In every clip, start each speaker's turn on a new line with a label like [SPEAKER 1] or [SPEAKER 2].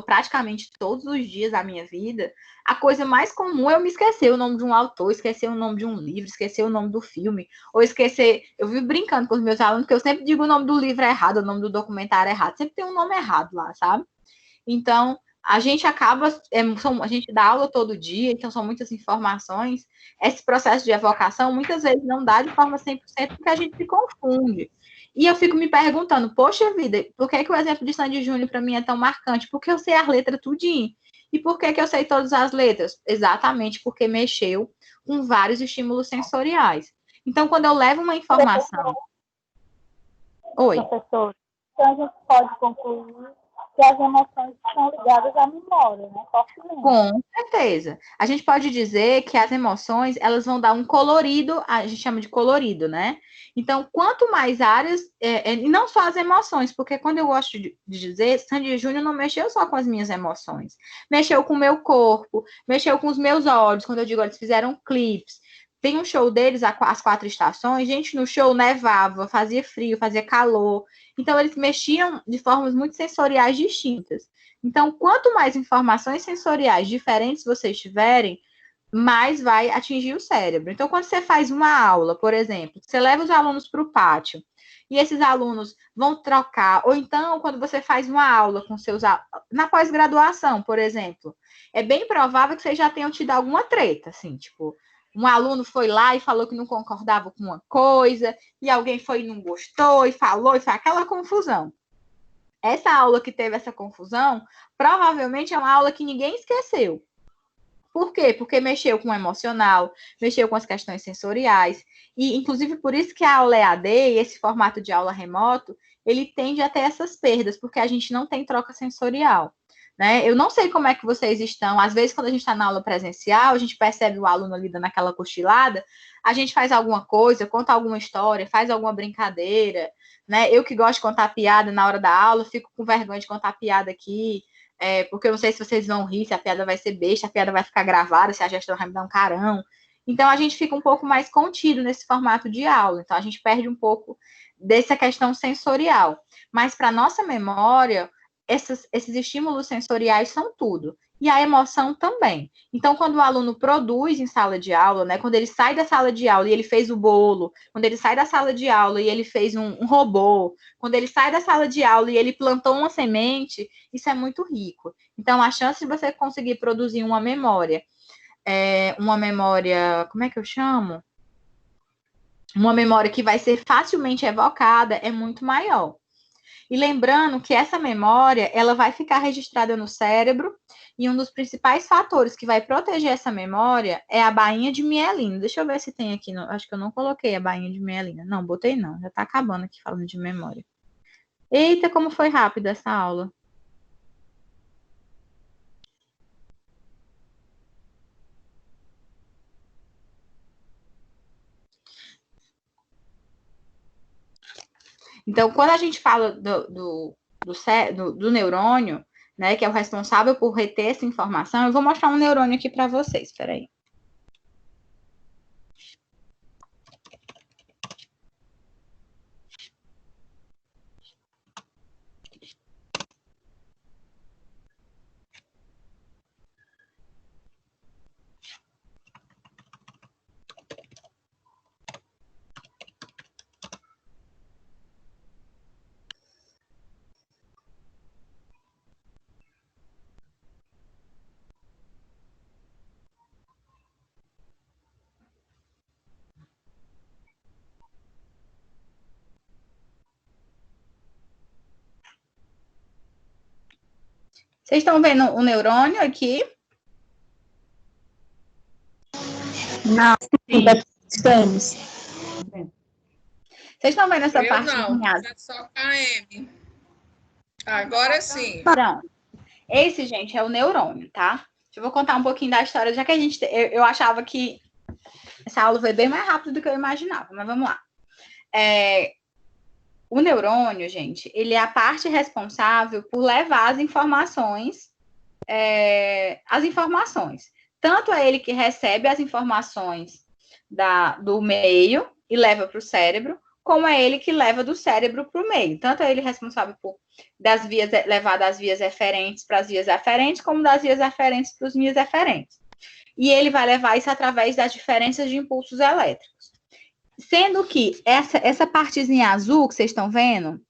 [SPEAKER 1] praticamente todos os dias da minha vida, a coisa mais comum é eu me esquecer o nome de um autor, esquecer o nome de um livro, esquecer o nome do filme, ou esquecer... Eu vivo brincando com os meus alunos, porque eu sempre digo o nome do livro errado, o nome do documentário errado, sempre tem um nome errado lá, sabe? Então, a gente acaba, a gente dá aula todo dia, então são muitas informações. Esse processo de evocação, muitas vezes, não dá de forma 100%, porque a gente se confunde. E eu fico me perguntando, poxa vida, por que o exemplo de Sandy Júnior para mim é tão marcante? Porque eu sei as letras tudinho. E por que eu sei todas as letras? Exatamente porque mexeu com vários estímulos sensoriais. Então, quando eu levo uma informação... Oi.
[SPEAKER 2] Professor, então a gente pode concluir que as emoções estão ligadas à memória, né? Fortemente.
[SPEAKER 1] Com certeza. A gente pode dizer que as emoções, elas vão dar um colorido, a gente chama de colorido, né? Então, quanto mais áreas, e não só as emoções, porque quando eu gosto de dizer, Sandy Júnior não mexeu só com as minhas emoções, mexeu com o meu corpo, mexeu com os meus olhos, quando eu digo, eles fizeram clipes. Tem um show deles, as 4 estações, gente, no show nevava, fazia frio, fazia calor. Então, eles mexiam de formas muito sensoriais distintas. Então, quanto mais informações sensoriais diferentes vocês tiverem, mais vai atingir o cérebro. Então, quando você faz uma aula, por exemplo, você leva os alunos para o pátio, e esses alunos vão trocar, ou então, quando você faz uma aula com seus alunos, na pós-graduação, por exemplo, é bem provável que vocês já tenham tido alguma treta, assim, tipo, um aluno foi lá e falou que não concordava com uma coisa, e alguém foi e não gostou, e falou, e foi aquela confusão. Essa aula que teve essa confusão, provavelmente é uma aula que ninguém esqueceu. Por quê? Porque mexeu com o emocional, mexeu com as questões sensoriais, e inclusive por isso que a aula EAD, esse formato de aula remoto, ele tende a ter essas perdas, porque a gente não tem troca sensorial. Né? Eu não sei como é que vocês estão, às vezes quando a gente está na aula presencial, a gente percebe o aluno ali dando aquela cochilada, a gente faz alguma coisa, conta alguma história, faz alguma brincadeira, né? Eu que gosto de contar piada na hora da aula, fico com vergonha de contar piada aqui, porque eu não sei se vocês vão rir, se a piada vai ser besta, a piada vai ficar gravada, se a gestora vai me dar um carão. Então, a gente fica um pouco mais contido nesse formato de aula. Então, a gente perde um pouco dessa questão sensorial. Mas, para nossa memória, esses estímulos sensoriais são tudo. E a emoção também. Então, quando o aluno produz em sala de aula, né, quando ele sai da sala de aula e ele fez o bolo, quando ele sai da sala de aula e ele fez um robô, quando ele sai da sala de aula e ele plantou uma semente, isso é muito rico. Então, a chance de você conseguir produzir uma memória, como é que eu chamo? Uma memória que vai ser facilmente evocada é muito maior. E lembrando que essa memória, ela vai ficar registrada no cérebro, e um dos principais fatores que vai proteger essa memória é a bainha de mielina. Deixa eu ver se tem aqui, acho que eu não coloquei a bainha de mielina. Não, botei não, já tá acabando aqui falando de memória. Eita, como foi rápida essa aula. Então, quando a gente fala do neurônio, né, que é o responsável por reter essa informação, eu vou mostrar um neurônio aqui para vocês, espera aí. Vocês estão vendo o neurônio aqui?
[SPEAKER 2] Não, estamos.
[SPEAKER 1] Vocês estão vendo essa parte?
[SPEAKER 3] Não, é só KM. Agora sim.
[SPEAKER 1] Pronto. Esse, gente, é o neurônio, tá? Eu vou contar um pouquinho da história, já que eu achava que essa aula foi bem mais rápida do que eu imaginava, mas vamos lá. O neurônio, gente, ele é a parte responsável por levar as informações, Tanto é ele que recebe as informações do meio e leva para o cérebro, como é ele que leva do cérebro para o meio. Tanto é ele responsável por levar das vias eferentes para as vias aferentes, como das vias aferentes para os vias eferentes. E ele vai levar isso através das diferenças de impulsos elétricos. Sendo que essa partezinha azul que vocês estão vendo,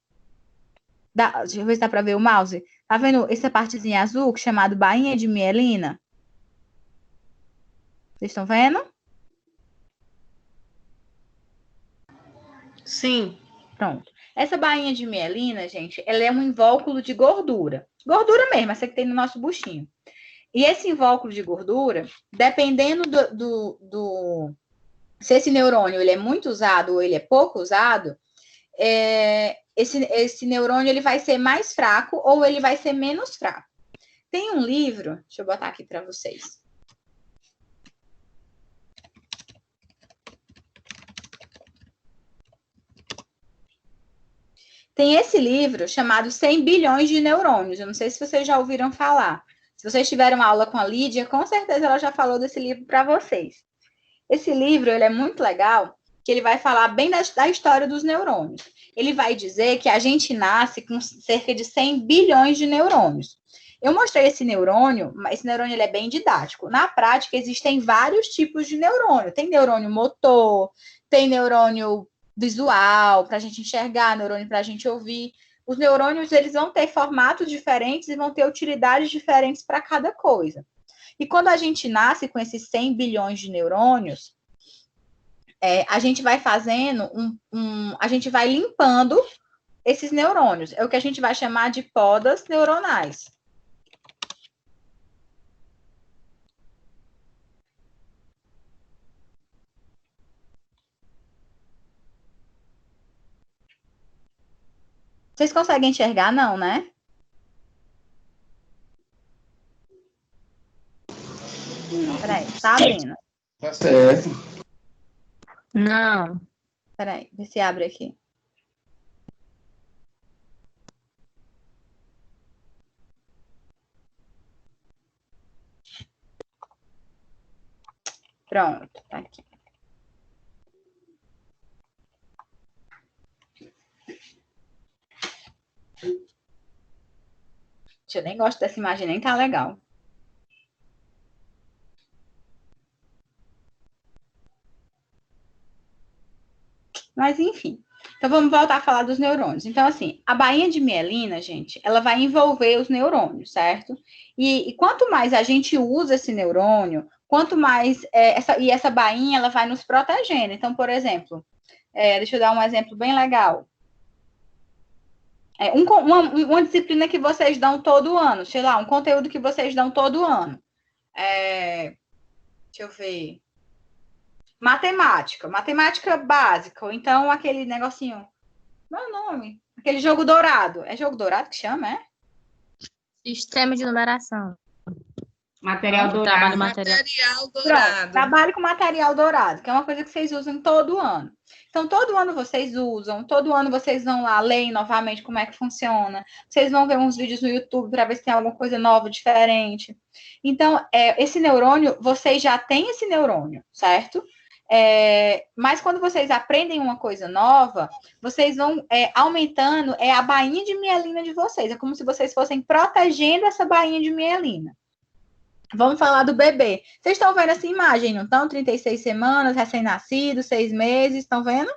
[SPEAKER 1] deixa eu ver se dá para ver o mouse. Tá vendo essa partezinha azul, que é chamada bainha de mielina? Vocês estão vendo?
[SPEAKER 3] Sim.
[SPEAKER 1] Pronto. Essa bainha de mielina, gente, ela é um invólucro de gordura. Gordura mesmo, essa que tem no nosso buchinho. E esse invólucro de gordura, dependendo se esse neurônio ele é muito usado ou ele é pouco usado, esse neurônio ele vai ser mais fraco ou ele vai ser menos fraco. Tem um livro, deixa eu botar aqui para vocês. Tem esse livro chamado 100 bilhões de neurônios. Eu não sei se vocês já ouviram falar. Se vocês tiveram aula com a Lídia, com certeza ela já falou desse livro para vocês. Esse livro ele é muito legal, que ele vai falar bem da história dos neurônios. Ele vai dizer que a gente nasce com cerca de 100 bilhões de neurônios. Eu mostrei esse neurônio ele é bem didático. Na prática, existem vários tipos de neurônio. Tem neurônio motor, tem neurônio visual, para a gente enxergar, neurônio para a gente ouvir. Os neurônios eles vão ter formatos diferentes e vão ter utilidades diferentes para cada coisa. E quando a gente nasce com esses 100 bilhões de neurônios, a gente vai fazendo a gente vai limpando esses neurônios. É o que a gente vai chamar de podas neuronais. Vocês conseguem enxergar, não, né? Peraí, tá abrindo.
[SPEAKER 4] Tá certo.
[SPEAKER 5] Não.
[SPEAKER 1] Peraí, vê se abre aqui. Pronto, tá aqui. Eu nem gosto dessa imagem, nem tá legal. Mas, enfim. Então, vamos voltar a falar dos neurônios. Então, assim, a bainha de mielina, gente, ela vai envolver os neurônios, certo? E quanto mais a gente usa esse neurônio, quanto mais... essa bainha, ela vai nos protegendo. Então, por exemplo, deixa eu dar um exemplo bem legal. Uma disciplina que vocês dão todo ano, sei lá, um conteúdo que vocês dão todo ano. Deixa eu ver. Matemática básica, ou então aquele negocinho. Qual é o nome? Aquele jogo dourado. É jogo dourado que chama, é?
[SPEAKER 5] Sistema de numeração.
[SPEAKER 3] Material dourado. Material dourado.
[SPEAKER 1] Pronto, trabalho com material dourado, que é uma coisa que vocês usam todo ano. Então, todo ano vocês usam, todo ano vocês vão lá, leem novamente como é que funciona. Vocês vão ver uns vídeos no YouTube para ver se tem alguma coisa nova, diferente. Então, esse neurônio, vocês já têm esse neurônio, certo? Mas quando vocês aprendem uma coisa nova, vocês vão aumentando a bainha de mielina de vocês. É como se vocês fossem protegendo essa bainha de mielina. Vamos falar do bebê. Vocês estão vendo essa imagem, não estão? 36 semanas, recém-nascido, 6 meses, estão vendo?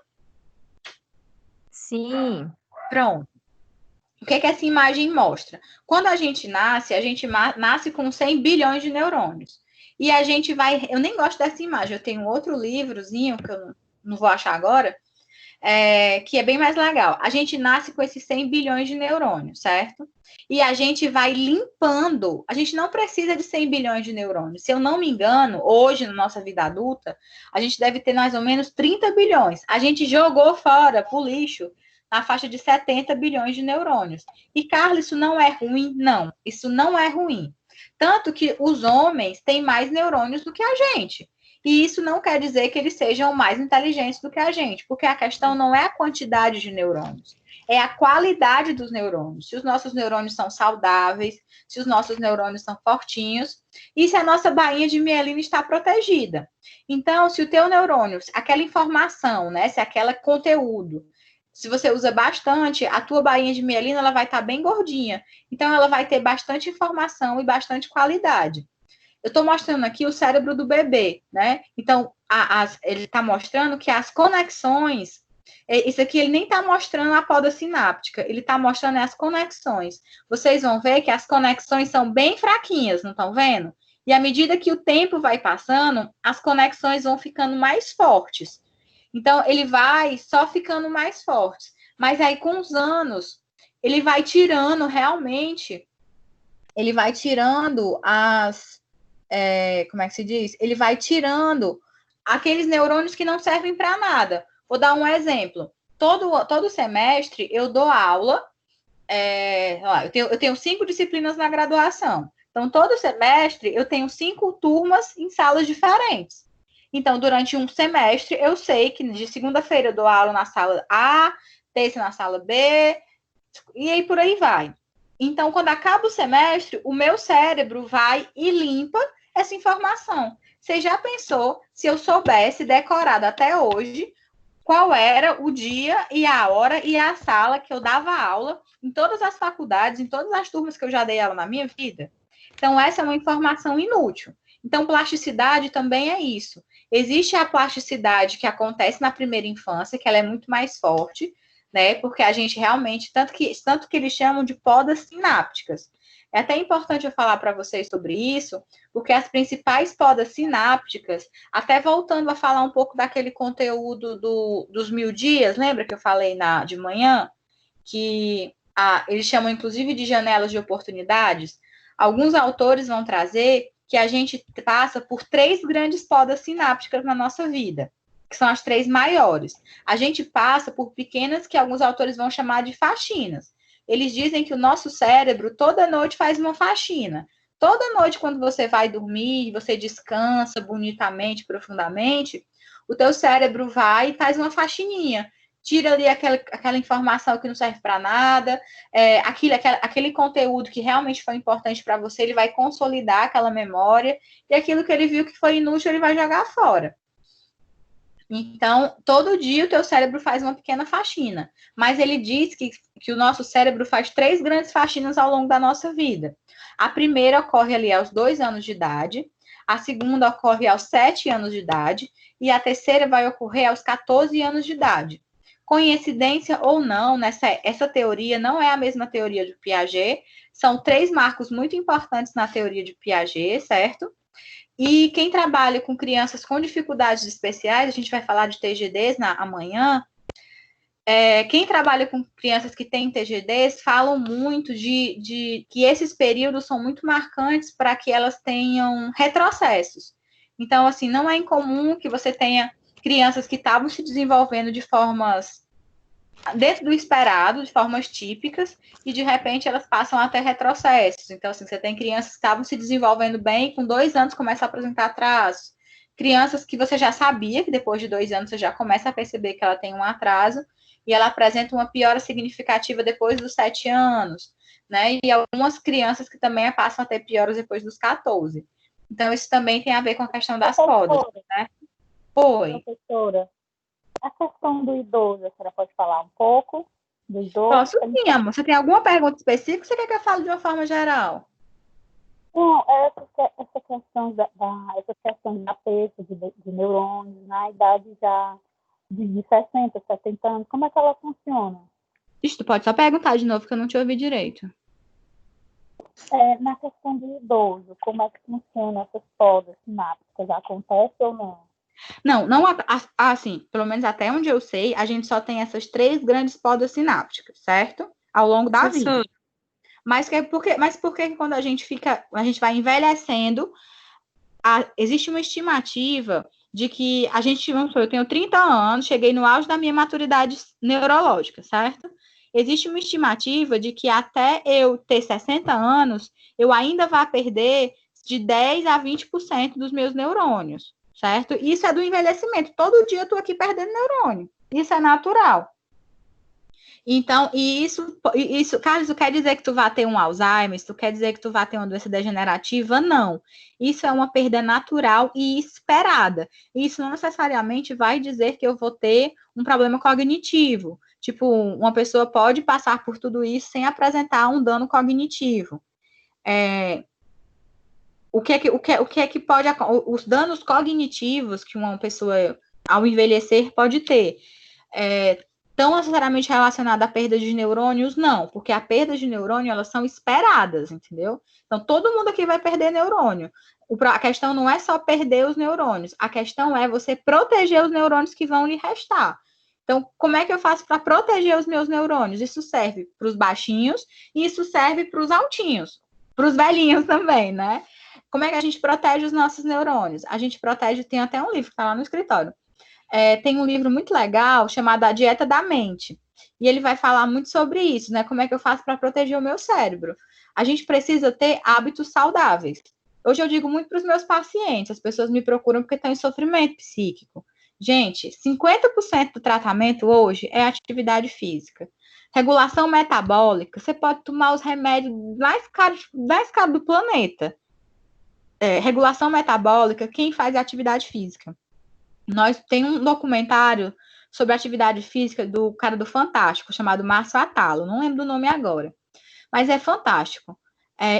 [SPEAKER 5] Sim.
[SPEAKER 1] Pronto. O que essa imagem mostra? Quando a gente nasce com 100 bilhões de neurônios. E a gente vai... Eu nem gosto dessa imagem, eu tenho outro livrozinho, que eu não vou achar agora, que é bem mais legal. A gente nasce com esses 100 bilhões de neurônios, certo? E a gente vai limpando. A gente não precisa de 100 bilhões de neurônios. Se eu não me engano, hoje, na nossa vida adulta, a gente deve ter mais ou menos 30 bilhões. A gente jogou fora, pro lixo, na faixa de 70 bilhões de neurônios. E, Carla, isso não é ruim? Não, isso não é ruim. Tanto que os homens têm mais neurônios do que a gente. E isso não quer dizer que eles sejam mais inteligentes do que a gente, porque a questão não é a quantidade de neurônios, é a qualidade dos neurônios. Se os nossos neurônios são saudáveis, se os nossos neurônios são fortinhos, e se a nossa bainha de mielina está protegida. Então, se o teu neurônio, aquela informação, né, se aquele conteúdo, se você usa bastante, a tua bainha de mielina ela vai estar bem gordinha. Então, ela vai ter bastante informação e bastante qualidade. Eu estou mostrando aqui o cérebro do bebê, né? Então, ele está mostrando que as conexões, isso aqui ele nem está mostrando a poda sináptica, ele está mostrando as conexões. Vocês vão ver que as conexões são bem fraquinhas, não estão vendo? E à medida que o tempo vai passando, as conexões vão ficando mais fortes. Então, ele vai só ficando mais forte. Mas aí, com os anos, ele vai tirando realmente, ele vai tirando como é que se diz? Ele vai tirando aqueles neurônios que não servem para nada. Vou dar um exemplo. Todo semestre eu dou aula, eu tenho 5 disciplinas na graduação. Então, todo semestre eu tenho 5 turmas em salas diferentes. Então, durante um semestre, eu sei que de segunda-feira eu dou aula na sala A, terça na sala B, e aí por aí vai. Então, quando acaba o semestre, o meu cérebro vai e limpa essa informação. Você já pensou se eu soubesse decorado até hoje qual era o dia e a hora e a sala que eu dava aula em todas as faculdades, em todas as turmas que eu já dei aula na minha vida? Então, essa é uma informação inútil. Então, plasticidade também é isso. Existe a plasticidade que acontece na primeira infância, que ela é muito mais forte, né? Porque a gente realmente, tanto que eles chamam de podas sinápticas. É até importante eu falar para vocês sobre isso, porque as principais podas sinápticas, até voltando a falar um pouco daquele conteúdo dos 1000 dias, lembra que eu falei de manhã? Que eles chamam inclusive de janelas de oportunidades. Alguns autores vão trazer que a gente passa por 3 grandes podas sinápticas na nossa vida, que são as 3 maiores. A gente passa por pequenas que alguns autores vão chamar de faxinas. Eles dizem que o nosso cérebro toda noite faz uma faxina. Toda noite, quando você vai dormir, você descansa bonitamente, profundamente, o teu cérebro vai e faz uma faxininha. Tira ali aquela informação que não serve para nada, aquele conteúdo que realmente foi importante para você, ele vai consolidar aquela memória, e aquilo que ele viu que foi inútil, ele vai jogar fora. Então, todo dia o teu cérebro faz uma pequena faxina, mas ele diz que o nosso cérebro faz 3 grandes faxinas ao longo da nossa vida. A primeira ocorre ali aos 2 anos de idade, a segunda ocorre aos 7 anos de idade, e a terceira vai ocorrer aos 14 anos de idade. Coincidência ou não, essa teoria não é a mesma teoria de Piaget, são 3 marcos muito importantes na teoria de Piaget, certo? E quem trabalha com crianças com dificuldades especiais, a gente vai falar de TGDs amanhã, quem trabalha com crianças que têm TGDs falam muito de que esses períodos são muito marcantes para que elas tenham retrocessos. Então, assim, não é incomum que você tenha crianças que estavam se desenvolvendo de formas dentro do esperado, de formas típicas, e de repente elas passam a ter retrocessos. Então, assim, você tem crianças que estavam se desenvolvendo bem, e com 2 anos começam a apresentar atrasos. Crianças que você já sabia que depois de 2 anos você já começa a perceber que ela tem um atraso, e ela apresenta uma piora significativa depois dos 7 anos, né? E algumas crianças que também passam a ter pioras depois dos 14. Então, isso também tem a ver com a questão das podas, né? Oi.
[SPEAKER 2] Professora, a questão do idoso, a senhora pode falar um pouco do idoso?
[SPEAKER 1] Posso sim, amor. Você tem alguma pergunta específica ou você quer que eu fale de uma forma geral?
[SPEAKER 2] Não, essa questão da perda de neurônios na idade já de 60, 70 anos, como é que ela funciona?
[SPEAKER 1] Tu pode só perguntar de novo, que eu não te ouvi direito.
[SPEAKER 2] Na questão do idoso, como é que funciona essas podas sinápticas? Acontece ou não?
[SPEAKER 1] Não, assim, pelo menos até onde eu sei, a gente só tem essas 3 grandes podas sinápticas, certo? Ao longo da vida. Mas por que quando a gente vai envelhecendo, existe uma estimativa de que eu tenho 30 anos, cheguei no auge da minha maturidade neurológica, certo? Existe uma estimativa de que até eu ter 60 anos, eu ainda vou perder de 10 a 20% dos meus neurônios. certo? Isso é do envelhecimento. Todo dia eu tô aqui perdendo neurônio. Isso é natural. Então, isso, Carlos, isso quer dizer que tu vai ter um Alzheimer? Isso quer dizer que tu vai ter uma doença degenerativa? Não. Isso é uma perda natural e esperada. Isso não necessariamente vai dizer que eu vou ter um problema cognitivo. Tipo, uma pessoa pode passar por tudo isso sem apresentar um dano cognitivo. O que é que pode... Os danos cognitivos que uma pessoa, ao envelhecer, pode ter. Tão necessariamente relacionada à perda de neurônios, não, porque a perda de neurônio, elas são esperadas, entendeu? Então, todo mundo aqui vai perder neurônio. A questão não é só perder os neurônios, a questão é você proteger os neurônios que vão lhe restar. Então, como é que eu faço para proteger os meus neurônios? Isso serve para os baixinhos e isso serve para os altinhos, para os velhinhos também, né? Como é que a gente protege os nossos neurônios? A gente protege, tem até um livro que está lá no escritório, tem um livro muito legal chamado A Dieta da Mente. E ele vai falar muito sobre isso, né? Como é que eu faço para proteger o meu cérebro? A gente precisa ter hábitos saudáveis. Hoje eu digo muito para os meus pacientes, as pessoas me procuram porque estão em sofrimento psíquico. Gente, 50% do tratamento hoje é atividade física. Regulação metabólica, você pode tomar os remédios mais caros do planeta. Regulação metabólica, quem faz é atividade física. Nós tem um documentário sobre atividade física do cara do Fantástico, chamado Márcio Atalo, não lembro do nome agora, mas é fantástico.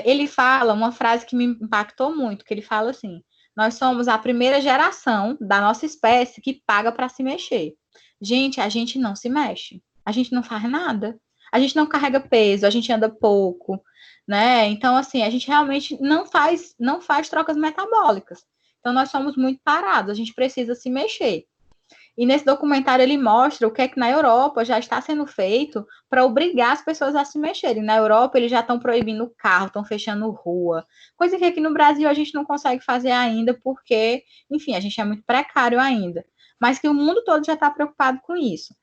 [SPEAKER 1] Ele fala uma frase que me impactou muito, que ele fala assim: nós somos a primeira geração da nossa espécie que paga para se mexer. Gente, a gente não se mexe, a gente não faz nada, a gente não carrega peso, a gente anda pouco, né? Então, assim, a gente realmente não faz trocas metabólicas. Então, nós somos muito parados, a gente precisa se mexer. E nesse documentário ele mostra o que é que na Europa já está sendo feito para obrigar as pessoas a se mexerem. Na Europa, eles já estão proibindo o carro, estão fechando rua, coisa que aqui no Brasil a gente não consegue fazer ainda, porque, enfim, a gente é muito precário ainda. Mas que o mundo todo já está preocupado com isso.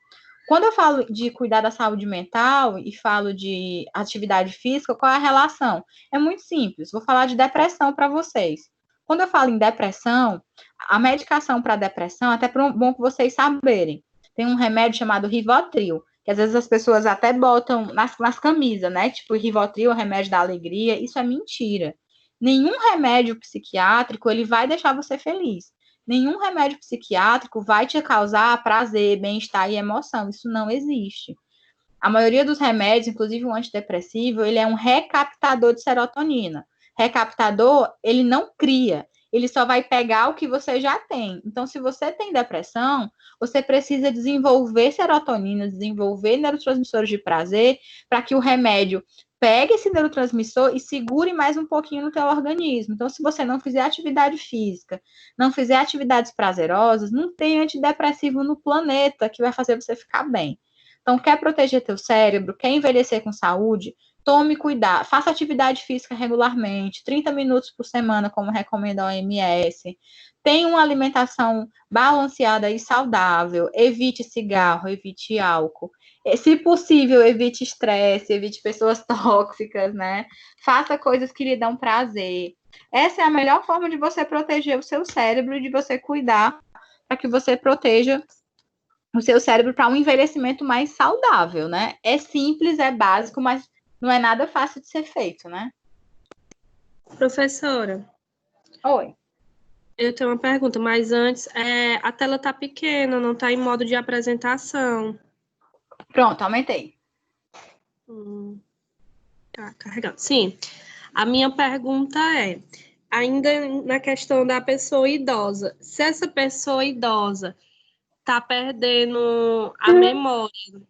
[SPEAKER 1] Quando eu falo de cuidar da saúde mental e falo de atividade física, qual é a relação? É muito simples. Vou falar de depressão para vocês. Quando eu falo em depressão, a medicação para depressão, até bom que vocês saberem, tem um remédio chamado Rivotril, que às vezes as pessoas até botam nas camisas, né? Tipo, Rivotril é o remédio da alegria. Isso é mentira. Nenhum remédio psiquiátrico, ele vai deixar você feliz. Nenhum remédio psiquiátrico vai te causar prazer, bem-estar e emoção. Isso não existe. A maioria dos remédios, inclusive o antidepressivo, ele é um recaptador de serotonina. Recaptador, ele não cria, ele só vai pegar o que você já tem. Então, se você tem depressão, você precisa desenvolver serotonina, desenvolver neurotransmissores de prazer, para que o remédio pegue esse neurotransmissor e segure mais um pouquinho no teu organismo. Então, se você não fizer atividade física, não fizer atividades prazerosas, não tem antidepressivo no planeta que vai fazer você ficar bem. Então, quer proteger teu cérebro, quer envelhecer com saúde, tome cuidado, faça atividade física regularmente, 30 minutos por semana, como recomenda a OMS. Tenha uma alimentação balanceada e saudável, evite cigarro, evite álcool. Se possível, evite estresse, evite pessoas tóxicas, né? Faça coisas que lhe dão prazer. Essa é a melhor forma de você proteger o seu cérebro e de você cuidar para que você proteja o seu cérebro para um envelhecimento mais saudável, né? É simples, é básico, mas não é nada fácil de ser feito, né?
[SPEAKER 4] Professora.
[SPEAKER 1] Oi.
[SPEAKER 4] Eu tenho uma pergunta, mas antes, a tela tá pequena, não tá em modo de apresentação.
[SPEAKER 1] Pronto, aumentei.
[SPEAKER 4] Tá carregando. Sim. A minha pergunta é, ainda na questão da pessoa idosa, se essa pessoa idosa tá perdendo a memória,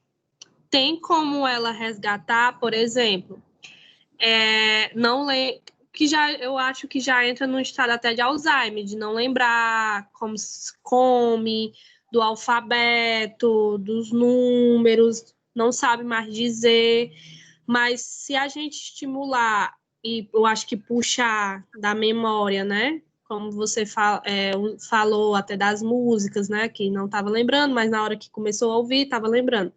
[SPEAKER 4] tem como ela resgatar, por exemplo, eu acho que já entra no estado até de Alzheimer, de não lembrar como se come, do alfabeto, dos números, não sabe mais dizer, mas se a gente estimular, e eu acho que puxar da memória, né? Como você falou até das músicas, né? Que não estava lembrando, mas na hora que começou a ouvir, estava lembrando.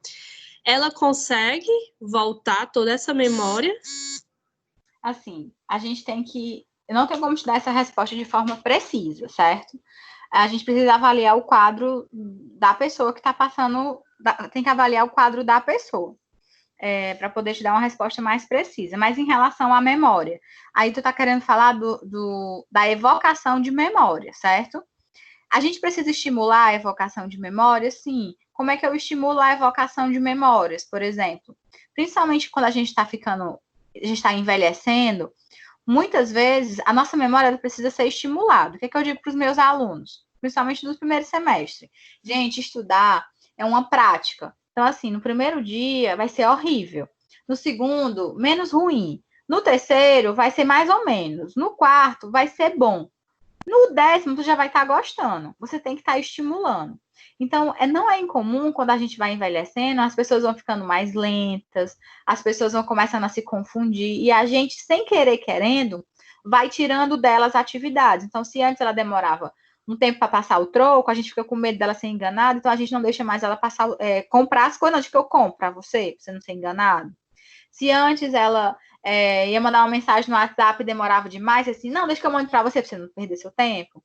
[SPEAKER 4] Ela consegue voltar toda essa memória?
[SPEAKER 1] Assim, a gente tem que... Eu não tenho como te dar essa resposta de forma precisa, certo? a gente precisa avaliar o quadro da pessoa que está passando, tem que avaliar o quadro da pessoa, para poder te dar uma resposta mais precisa. Mas em relação à memória, aí tu está querendo falar da evocação de memória, certo? A gente precisa estimular a evocação de memória, sim. Como é que eu estimulo a evocação de memórias, por exemplo? Principalmente quando a gente está envelhecendo, muitas vezes a nossa memória precisa ser estimulada. O que é que eu digo para os meus alunos? Principalmente no primeiro semestre. Gente, estudar é uma prática. Então, assim, no primeiro dia vai ser horrível. No segundo, menos ruim. No terceiro, vai ser mais ou menos. No quarto, vai ser bom. No 10º, tu já vai estar gostando. Você tem que estar estimulando. Então, não é incomum, quando a gente vai envelhecendo, as pessoas vão ficando mais lentas, as pessoas vão começando a se confundir, e a gente, sem querer, querendo, vai tirando delas atividades. Então, se antes ela demorava um tempo para passar o troco, a gente fica com medo dela ser enganada, então a gente não deixa mais ela comprar as coisas, não, de que eu compro para você não ser enganado. Se antes ela ia mandar uma mensagem no WhatsApp e demorava demais, assim, não, deixa que eu mando para você não perder seu tempo.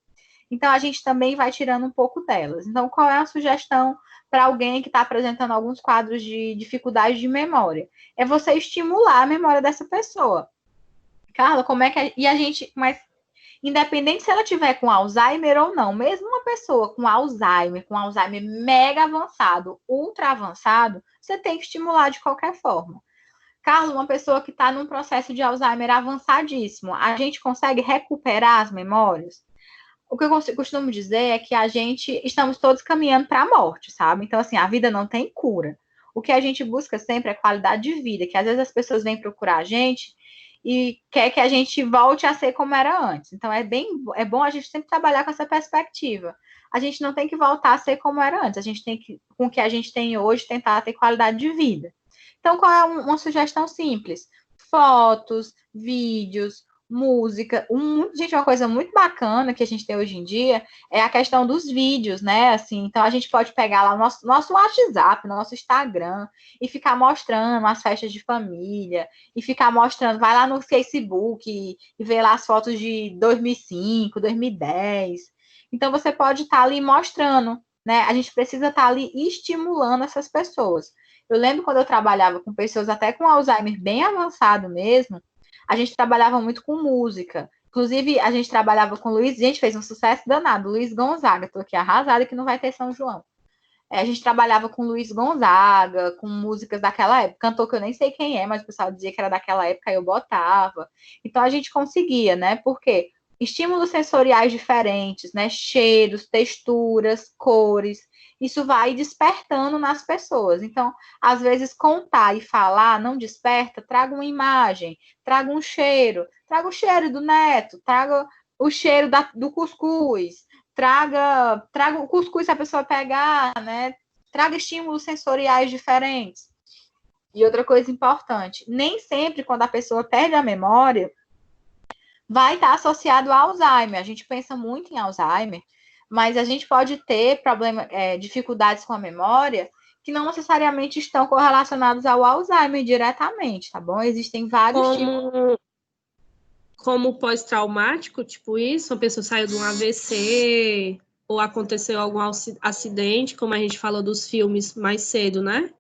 [SPEAKER 1] Então, a gente também vai tirando um pouco delas. Então, qual é a sugestão para alguém que está apresentando alguns quadros de dificuldade de memória? É você estimular a memória dessa pessoa. Carla, como é que... E a gente... Mas, independente se ela tiver com Alzheimer ou não, mesmo uma pessoa com Alzheimer mega avançado, ultra avançado, você tem que estimular de qualquer forma. Carlos, uma pessoa que está num processo de Alzheimer avançadíssimo, a gente consegue recuperar as memórias? O que eu costumo dizer é que estamos todos caminhando para a morte, sabe? Então, assim, a vida não tem cura. O que a gente busca sempre é qualidade de vida, que às vezes as pessoas vêm procurar a gente e quer que a gente volte a ser como era antes. Então, é bom a gente sempre trabalhar com essa perspectiva. A gente não tem que voltar a ser como era antes, a gente tem que, com o que a gente tem hoje, tentar ter qualidade de vida. Então, qual é uma sugestão simples? Fotos, vídeos, música. Gente, uma coisa muito bacana que a gente tem hoje em dia é a questão dos vídeos, né? Assim, então, a gente pode pegar lá o nosso WhatsApp, nosso Instagram, e ficar mostrando as festas de família, e ficar mostrando, vai lá no Facebook e ver lá as fotos de 2005, 2010. Então, você pode estar ali mostrando, né? A gente precisa estar ali estimulando essas pessoas. Eu lembro quando eu trabalhava com pessoas até com Alzheimer bem avançado mesmo, a gente trabalhava muito com música. Inclusive, a gente trabalhava com o Luiz, a gente fez um sucesso danado, Luiz Gonzaga, tô aqui arrasada que não vai ter São João. A gente trabalhava com Luiz Gonzaga, com músicas daquela época, cantor que eu nem sei quem é, mas o pessoal dizia que era daquela época, aí eu botava. Então, a gente conseguia, né? Porque estímulos sensoriais diferentes, né? Cheiros, texturas, cores, isso vai despertando nas pessoas. Então, às vezes, contar e falar não desperta, traga uma imagem, traga um cheiro, traga o cheiro do neto, traga o cheiro do cuscuz, traga o cuscuz se a pessoa pegar, né? Traga estímulos sensoriais diferentes. E outra coisa importante, nem sempre quando a pessoa perde a memória, vai estar associado ao Alzheimer. A gente pensa muito em Alzheimer, mas a gente pode ter dificuldades com a memória que não necessariamente estão correlacionados ao Alzheimer diretamente, tá bom? Existem vários tipos.
[SPEAKER 4] Como pós-traumático, tipo isso, uma pessoa saiu de um AVC ou aconteceu algum acidente, como a gente falou dos filmes mais cedo, né?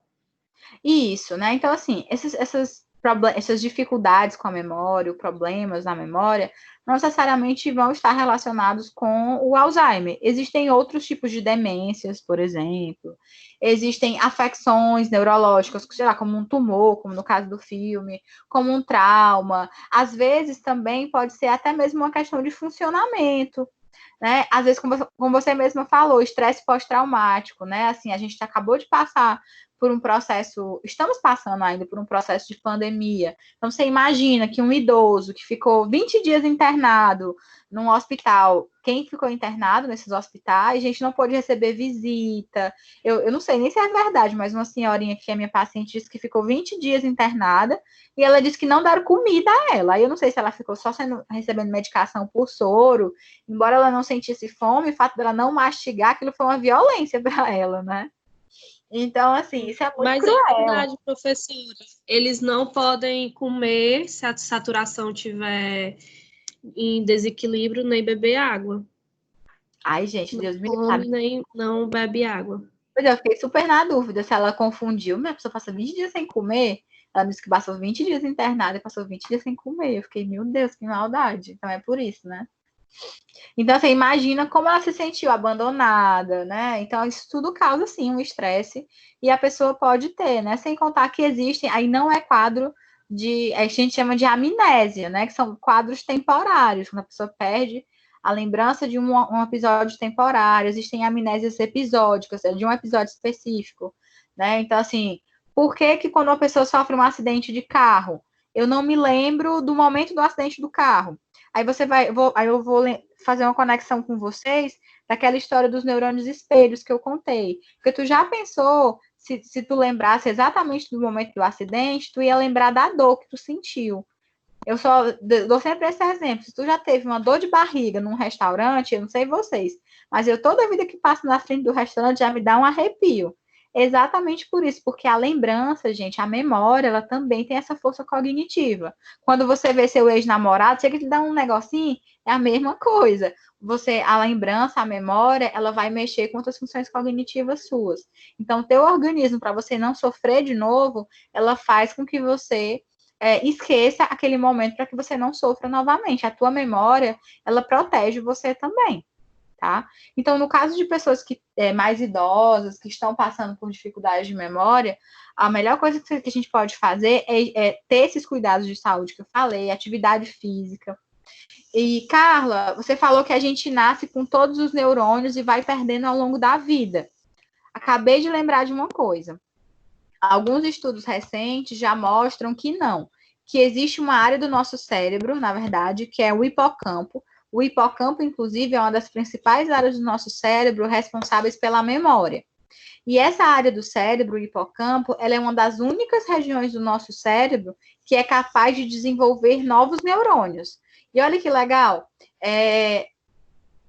[SPEAKER 1] Isso, né? Então, assim, essas dificuldades com a memória, problemas na memória, não necessariamente vão estar relacionados com o Alzheimer. Existem outros tipos de demências, por exemplo. Existem afecções neurológicas, sei lá, como um tumor, como no caso do filme, como um trauma. Às vezes, também pode ser até mesmo uma questão de funcionamento, né? Às vezes, como você mesma falou, estresse pós-traumático, né? Assim, a gente acabou de passar por um processo, estamos passando ainda por um processo de pandemia. Então, você imagina que um idoso que ficou 20 dias internado num hospital, quem ficou internado nesses hospitais, a gente não pôde receber visita. Eu não sei nem se é verdade, mas uma senhorinha que é minha paciente disse que ficou 20 dias internada e ela disse que não deram comida a ela. Aí eu não sei se ela ficou só recebendo medicação por soro, embora ela não sentisse fome, o fato dela não mastigar, aquilo foi uma violência para ela, né? Então, assim, isso é muito cruel.
[SPEAKER 4] Mas é verdade, professora. Eles não podem comer se a saturação tiver em desequilíbrio, nem beber água.
[SPEAKER 1] Ai, gente, Deus me
[SPEAKER 4] Come
[SPEAKER 1] livre.
[SPEAKER 4] nem não bebe água.
[SPEAKER 1] Pois é, eu fiquei super na dúvida se ela confundiu. Minha pessoa passa 20 dias sem comer. Ela disse que passou 20 dias internada e passou 20 dias sem comer. Eu fiquei, meu Deus, que maldade. Então é por isso, né? Então você imagina como ela se sentiu abandonada, né? Então isso tudo causa, sim, um estresse. E a pessoa pode ter, né? Sem contar que existem, aí não é quadro de, a gente chama de amnésia, né? Que são quadros temporários, quando a pessoa perde a lembrança de um episódio temporário, existem amnésias episódicas, de um episódio específico, né? Então, assim, por que que quando uma pessoa sofre um acidente de carro, eu não me lembro do momento do acidente do carro? Aí você vai, aí eu vou fazer uma conexão com vocês daquela história dos neurônios espelhos que eu contei. Porque tu já pensou, se tu lembrasse exatamente do momento do acidente, tu ia lembrar da dor que tu sentiu. Eu só dou sempre esse exemplo. Se tu já teve uma dor de barriga num restaurante, eu não sei vocês, mas eu toda vida que passo na frente do restaurante já me dá um arrepio. Exatamente por isso, porque a lembrança, gente, a memória, ela também tem essa força cognitiva. Quando você vê seu ex-namorado, chega que te dá um negocinho, é a mesma coisa. Você, a lembrança, a memória, ela vai mexer com outras funções cognitivas suas. Então, teu organismo, para você não sofrer de novo, ela faz com que você esqueça aquele momento para que você não sofra novamente. A tua memória, ela protege você também, tá? Então, no caso de pessoas que mais idosas, que estão passando por dificuldades de memória, a melhor coisa que a gente pode fazer é ter esses cuidados de saúde que eu falei, atividade física. E, Carla, você falou que a gente nasce com todos os neurônios e vai perdendo ao longo da vida. Acabei de lembrar de uma coisa. Alguns estudos recentes já mostram que não, que existe uma área do nosso cérebro, na verdade, que é o hipocampo. O hipocampo, inclusive, é uma das principais áreas do nosso cérebro responsáveis pela memória. E essa área do cérebro, o hipocampo, ela é uma das únicas regiões do nosso cérebro que é capaz de desenvolver novos neurônios. E olha que legal,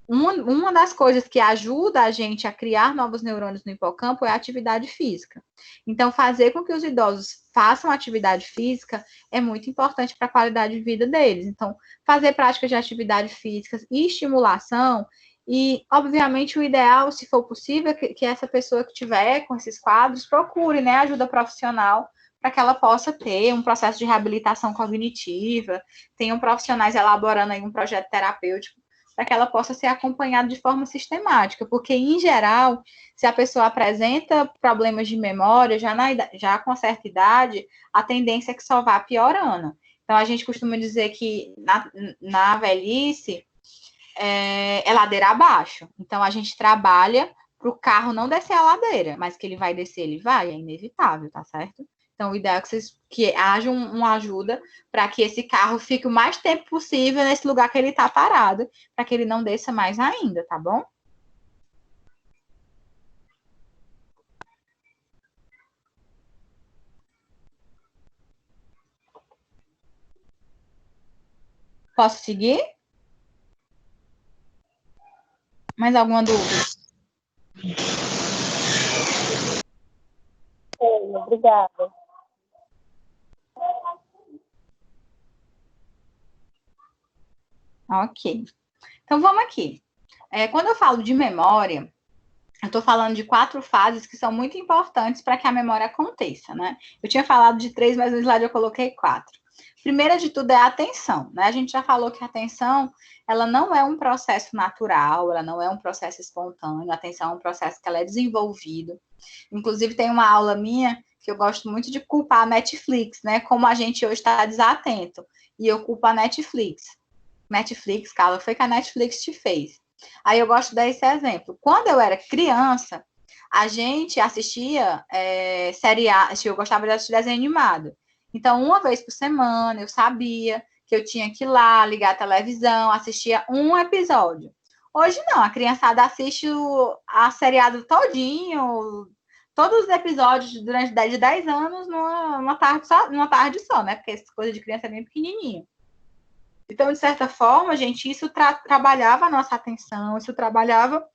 [SPEAKER 1] uma das coisas que ajuda a gente a criar novos neurônios no hipocampo é a atividade física. Então, fazer com que os idosos façam atividade física é muito importante para a qualidade de vida deles. Então, fazer práticas de atividade física e estimulação, e, obviamente, o ideal, se for possível, é que essa pessoa que tiver com esses quadros procure, né, ajuda profissional para que ela possa ter um processo de reabilitação cognitiva, tenham profissionais elaborando aí um projeto terapêutico para que ela possa ser acompanhada de forma sistemática, porque, em geral, se a pessoa apresenta problemas de memória, já com certa idade, a tendência é que só vá piorando. Então, a gente costuma dizer que na velhice é ladeira abaixo. Então, a gente trabalha para o carro não descer a ladeira, mas que ele vai descer, ele vai, é inevitável, tá certo? Então, o ideal é que haja uma ajuda para que esse carro fique o mais tempo possível nesse lugar que ele está parado, para que ele não desça mais ainda, tá bom? Posso seguir? Mais alguma dúvida?
[SPEAKER 2] Obrigada.
[SPEAKER 1] Ok. Então, vamos aqui. Quando eu falo de memória, eu estou falando de 4 fases que são muito importantes para que a memória aconteça, né? Eu tinha falado de 3, mas no slide eu coloquei 4. Primeira de tudo é a atenção, né? A gente já falou que a atenção, ela não é um processo natural, ela não é um processo espontâneo, a atenção é um processo que ela é desenvolvido. Inclusive, tem uma aula minha que eu gosto muito de culpar a Netflix, né? Como a gente hoje está desatento. E eu culpo a Netflix. Netflix, Carla, foi que a Netflix te fez. Aí eu gosto desse exemplo. Quando eu era criança, a gente assistia eu gostava de assistir desenho animado. Então, uma vez por semana, eu sabia que eu tinha que ir lá, ligar a televisão, assistia um episódio. Hoje não, a criançada assiste a seriado todinho, todos os episódios durante 10 anos numa tarde só, né? Porque essa coisa de criança é bem pequenininho. Então, de certa forma, gente, isso trabalhava a nossa atenção, isso trabalhava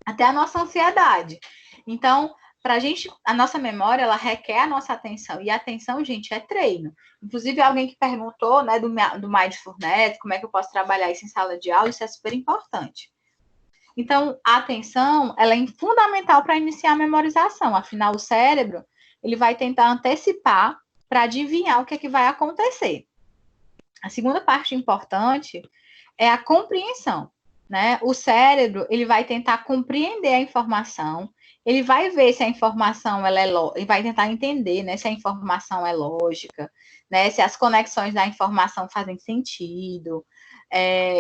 [SPEAKER 1] até a nossa ansiedade. Então, para a gente, a nossa memória, ela requer a nossa atenção. E a atenção, gente, é treino. Inclusive, alguém que perguntou, né, do Mindfulness, como é que eu posso trabalhar isso em sala de aula, isso é super importante. Então, a atenção, ela é fundamental para iniciar a memorização. Afinal, o cérebro, ele vai tentar antecipar para adivinhar o que é que vai acontecer. A segunda parte importante é a compreensão, né? O cérebro, ele vai tentar compreender a informação, ele vai ver se a informação, ele vai tentar entender, né, se a informação é lógica, né, se as conexões da informação fazem sentido.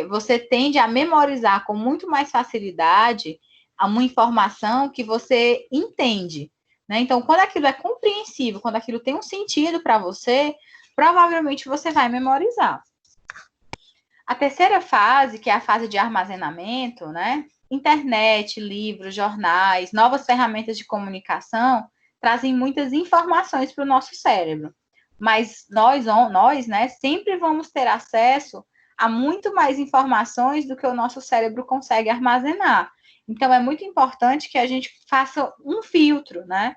[SPEAKER 1] Você tende a memorizar com muito mais facilidade uma informação que você entende, né? Então, quando aquilo é compreensível, quando aquilo tem um sentido para você, provavelmente você vai memorizar. A terceira fase, que é a fase de armazenamento, né? Internet, livros, jornais, novas ferramentas de comunicação trazem muitas informações para o nosso cérebro. Mas nós, né, sempre vamos ter acesso a muito mais informações do que o nosso cérebro consegue armazenar. Então, é muito importante que a gente faça um filtro, né?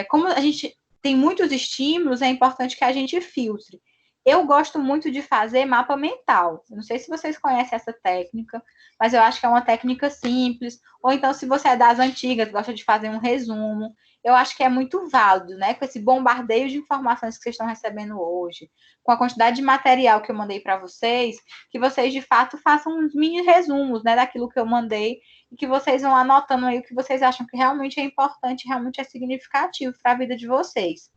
[SPEAKER 1] Como a gente tem muitos estímulos, é importante que a gente filtre. Eu gosto muito de fazer mapa mental. Não sei se vocês conhecem essa técnica, mas eu acho que é uma técnica simples. Ou então, se você é das antigas, gosta de fazer um resumo, eu acho que é muito válido, né? Com esse bombardeio de informações que vocês estão recebendo hoje, com a quantidade de material que eu mandei para vocês, que vocês, de fato, façam uns mini resumos, né, daquilo que eu mandei, e que vocês vão anotando aí o que vocês acham que realmente é importante, realmente é significativo para a vida de vocês.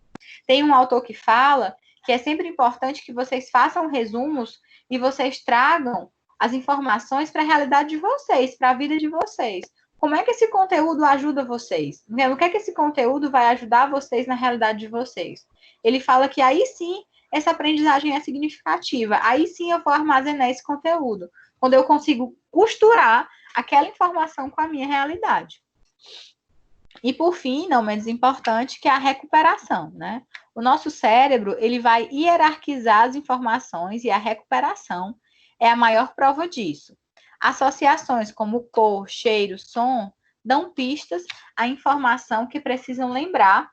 [SPEAKER 1] Tem um autor que fala que é sempre importante que vocês façam resumos e vocês tragam as informações para a realidade de vocês, para a vida de vocês. Como é que esse conteúdo ajuda vocês? O que é que esse conteúdo vai ajudar vocês na realidade de vocês? Ele fala que aí sim, essa aprendizagem é significativa. Aí sim eu vou armazenar esse conteúdo. Quando eu consigo costurar aquela informação com a minha realidade. E, por fim, não menos importante, que é a recuperação, né? O nosso cérebro, ele vai hierarquizar as informações e a recuperação é a maior prova disso. Associações como cor, cheiro, som, dão pistas à informação que precisam lembrar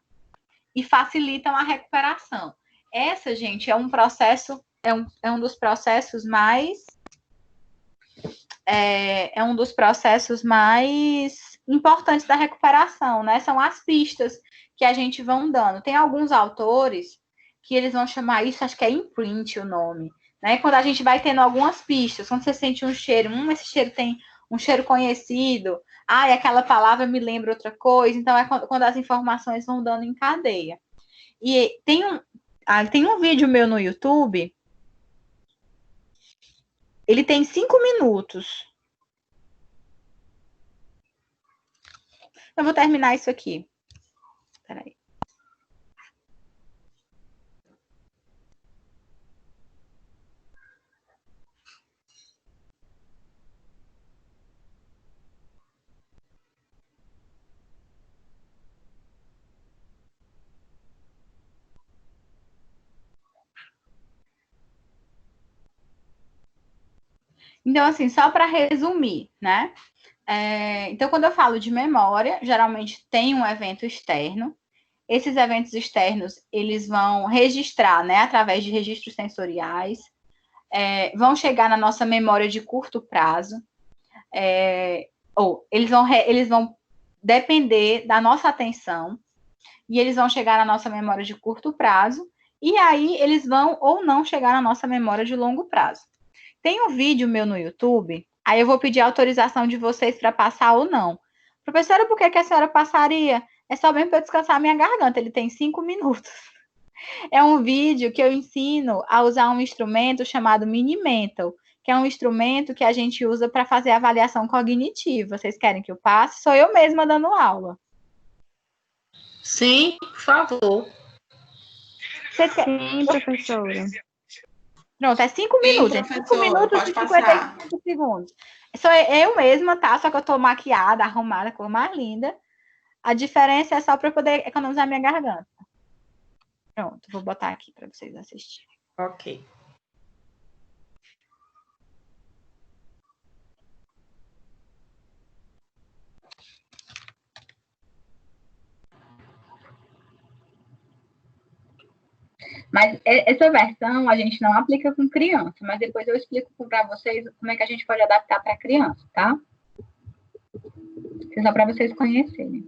[SPEAKER 1] e facilitam a recuperação. Essa, gente, é um processo, é um dos processos mais importantes da recuperação, né? São as pistas que a gente vão dando. Tem alguns autores que eles vão chamar isso, acho que é imprint o nome, né? Quando a gente vai tendo algumas pistas, quando você sente um cheiro, esse cheiro tem um cheiro conhecido, e aquela palavra me lembra outra coisa, então é quando as informações vão dando em cadeia. E tem um vídeo meu no YouTube, ele tem 5 minutos. Eu vou terminar isso aqui. Peraí. Então, assim, só para resumir, né? Então, quando eu falo de memória, geralmente tem um evento externo. Esses eventos externos, eles vão registrar, né, através de registros sensoriais, vão chegar na nossa memória de curto prazo, ou eles vão depender da nossa atenção, e eles vão chegar na nossa memória de curto prazo, e aí eles vão ou não chegar na nossa memória de longo prazo. Tem um vídeo meu no YouTube, aí eu vou pedir autorização de vocês para passar ou não. Professora, por que a senhora passaria? É só mesmo para eu descansar a minha garganta, ele tem 5 minutos. É um vídeo que eu ensino a usar um instrumento chamado Minimental, que é um instrumento que a gente usa para fazer avaliação cognitiva. Vocês querem que eu passe? Sou eu mesma dando aula.
[SPEAKER 3] Sim, por favor.
[SPEAKER 5] Sim, professora.
[SPEAKER 1] Pronto, é 5 minutos, gente. 5 minutos e 55 segundos. Sou eu mesma, tá? Só que eu tô maquiada, arrumada, cor mais linda. A diferença é só para eu poder economizar minha garganta. Pronto, vou botar aqui para vocês assistirem.
[SPEAKER 3] Ok.
[SPEAKER 1] Mas essa versão a gente não aplica com criança, mas depois eu explico para vocês como é que a gente pode adaptar para criança, tá? Só para vocês conhecerem.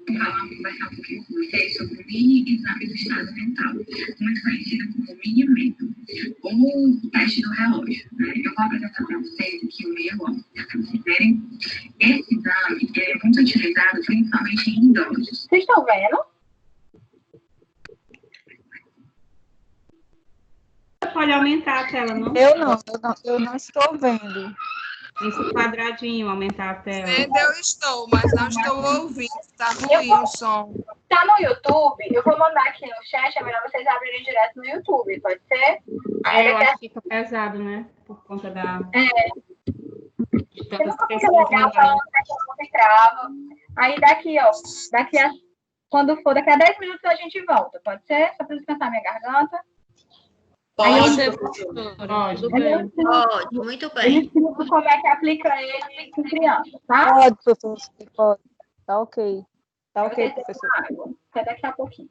[SPEAKER 6] Conversar um pouquinho com vocês sobre o mini exame do estado mental, muito conhecido como mini medo, ou o teste do relógio. Né? Eu vou apresentar para vocês aqui o meu, para vocês verem. Esse exame é muito utilizado principalmente em idosos.
[SPEAKER 1] Vocês estão vendo?
[SPEAKER 7] Pode aumentar a tela, não?
[SPEAKER 2] Eu não estou vendo.
[SPEAKER 7] Esse quadradinho, aumentar a tela.
[SPEAKER 3] Vendo eu estou, mas não estou ouvindo. Está ruim o som.
[SPEAKER 1] Tá no YouTube? Eu vou mandar aqui no chat, é melhor vocês abrirem direto no YouTube, pode ser?
[SPEAKER 7] Eu acho que fica pesado, né? Por conta da... de tantas
[SPEAKER 1] Fica
[SPEAKER 7] pessoas
[SPEAKER 1] legal
[SPEAKER 7] mandarem.
[SPEAKER 1] falando que não se trava. Aí daqui, ó, quando for, daqui a 10 minutos a gente volta, pode ser? Só para descansar minha garganta.
[SPEAKER 4] Pode, professora. Tudo bem.
[SPEAKER 5] Pode, muito
[SPEAKER 1] Eu
[SPEAKER 5] bem.
[SPEAKER 1] explico como é que aplica ele com criança, tá?
[SPEAKER 2] Pode, professor, pode. Tá ok. Tá ok,
[SPEAKER 1] Vocês
[SPEAKER 2] professor.
[SPEAKER 1] tomam água. Até daqui a pouquinho.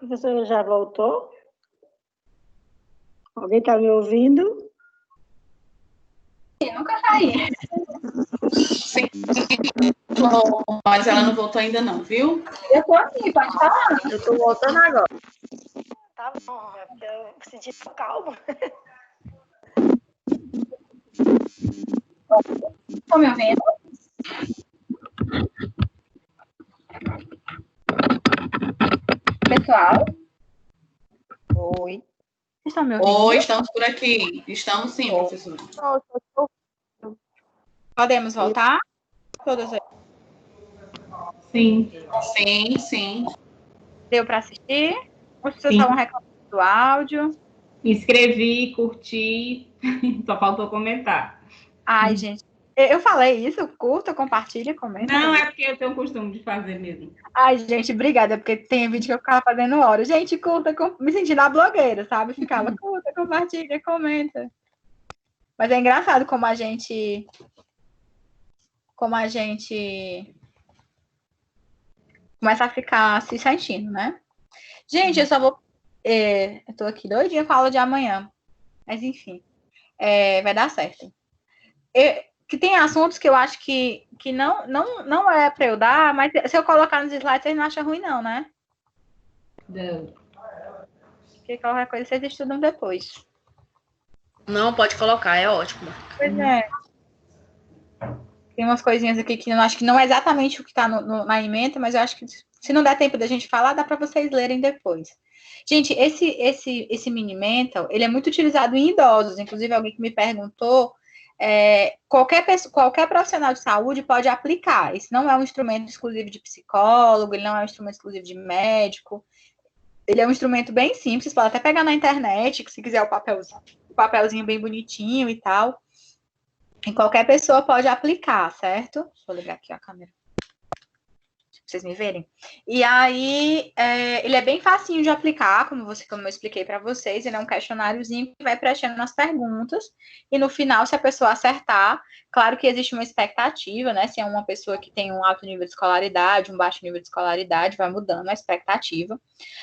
[SPEAKER 8] Professora já voltou? Alguém está me ouvindo?
[SPEAKER 1] Eu nunca caí.
[SPEAKER 3] Sim. Mas ela não voltou ainda não, viu?
[SPEAKER 1] Eu tô aqui, pode falar. Eu tô voltando agora.
[SPEAKER 8] Tá bom, é porque eu senti calmo.
[SPEAKER 1] Estão me ouvindo? Pessoal?
[SPEAKER 8] Oi.
[SPEAKER 1] Vocês estão me ouvindo?
[SPEAKER 3] Oi, estamos por aqui. Estamos sim, professora.
[SPEAKER 1] Podemos voltar? Todas aí.
[SPEAKER 7] Sim.
[SPEAKER 3] Sim, sim.
[SPEAKER 1] Deu para assistir? Ou vocês
[SPEAKER 7] Sim.
[SPEAKER 1] estavam reclamando do áudio?
[SPEAKER 7] Escrevi, curti, só faltou comentar.
[SPEAKER 1] Ai, gente. Eu falei isso, curta, compartilha, comenta.
[SPEAKER 7] Não, é porque eu tenho o costume de fazer mesmo.
[SPEAKER 1] Ai, gente, obrigada, porque tem vídeo que eu ficava fazendo hora. Gente, curta, me sentindo a blogueira, sabe? Ficava, curta, compartilha, comenta. Mas é engraçado como a gente começa a ficar se sentindo, né? Gente, eu só vou... eu tô aqui doidinha com a aula de amanhã. Mas, enfim, vai dar certo. Que tem assuntos que eu acho que não é para eu dar, mas se eu colocar nos slides, vocês não acham ruim, não, né?
[SPEAKER 7] Não.
[SPEAKER 1] Porque qualquer coisa vocês estudam depois.
[SPEAKER 3] Não, pode colocar, é ótimo.
[SPEAKER 1] Pois é. Tem umas coisinhas aqui que eu acho que não é exatamente o que está na ementa, mas eu acho que se não der tempo da gente falar, dá para vocês lerem depois. Gente, esse mini mental, ele é muito utilizado em idosos. Inclusive, alguém que me perguntou, qualquer profissional de saúde pode aplicar. Esse não é um instrumento exclusivo de psicólogo, ele não é um instrumento exclusivo de médico. Ele é um instrumento bem simples, você pode até pegar na internet, se quiser o papelzinho bem bonitinho e tal. E qualquer pessoa pode aplicar, certo? Deixa eu ligar aqui a câmera. Pra vocês me verem. E aí, ele é bem facinho de aplicar, como eu expliquei para vocês. Ele é um questionáriozinho que vai preenchendo nas perguntas. E no final, se a pessoa acertar, claro que existe uma expectativa, né? Se é uma pessoa que tem um alto nível de escolaridade, um baixo nível de escolaridade, vai mudando a expectativa.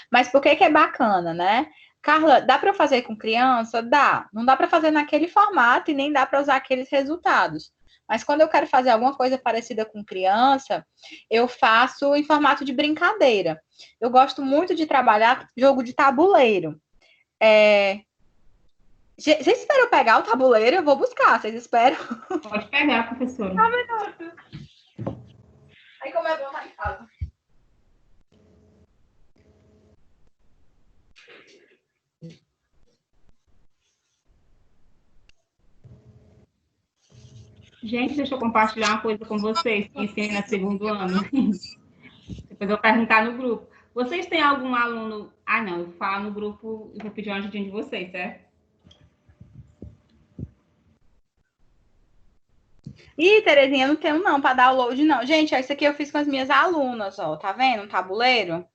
[SPEAKER 1] Mas por que é bacana, né? Carla, dá para fazer com criança? Dá. Não dá para fazer naquele formato e nem dá para usar aqueles resultados. Mas quando eu quero fazer alguma coisa parecida com criança, eu faço em formato de brincadeira. Eu gosto muito de trabalhar jogo de tabuleiro. Vocês esperam eu pegar o tabuleiro? Eu vou buscar. Vocês esperam?
[SPEAKER 7] Pode pegar, professora.
[SPEAKER 1] Aí como é bom estar em casa.
[SPEAKER 7] Gente, deixa eu compartilhar uma coisa com vocês que ensina segundo ano. Depois eu vou perguntar no grupo. Vocês têm algum aluno... Ah, não, eu vou falar no grupo e vou pedir uma ajudinha de vocês, certo?
[SPEAKER 1] Ih, Terezinha, não tenho não para download, não. Gente, isso aqui eu fiz com as minhas alunas, ó. Tá vendo? Um tabuleiro.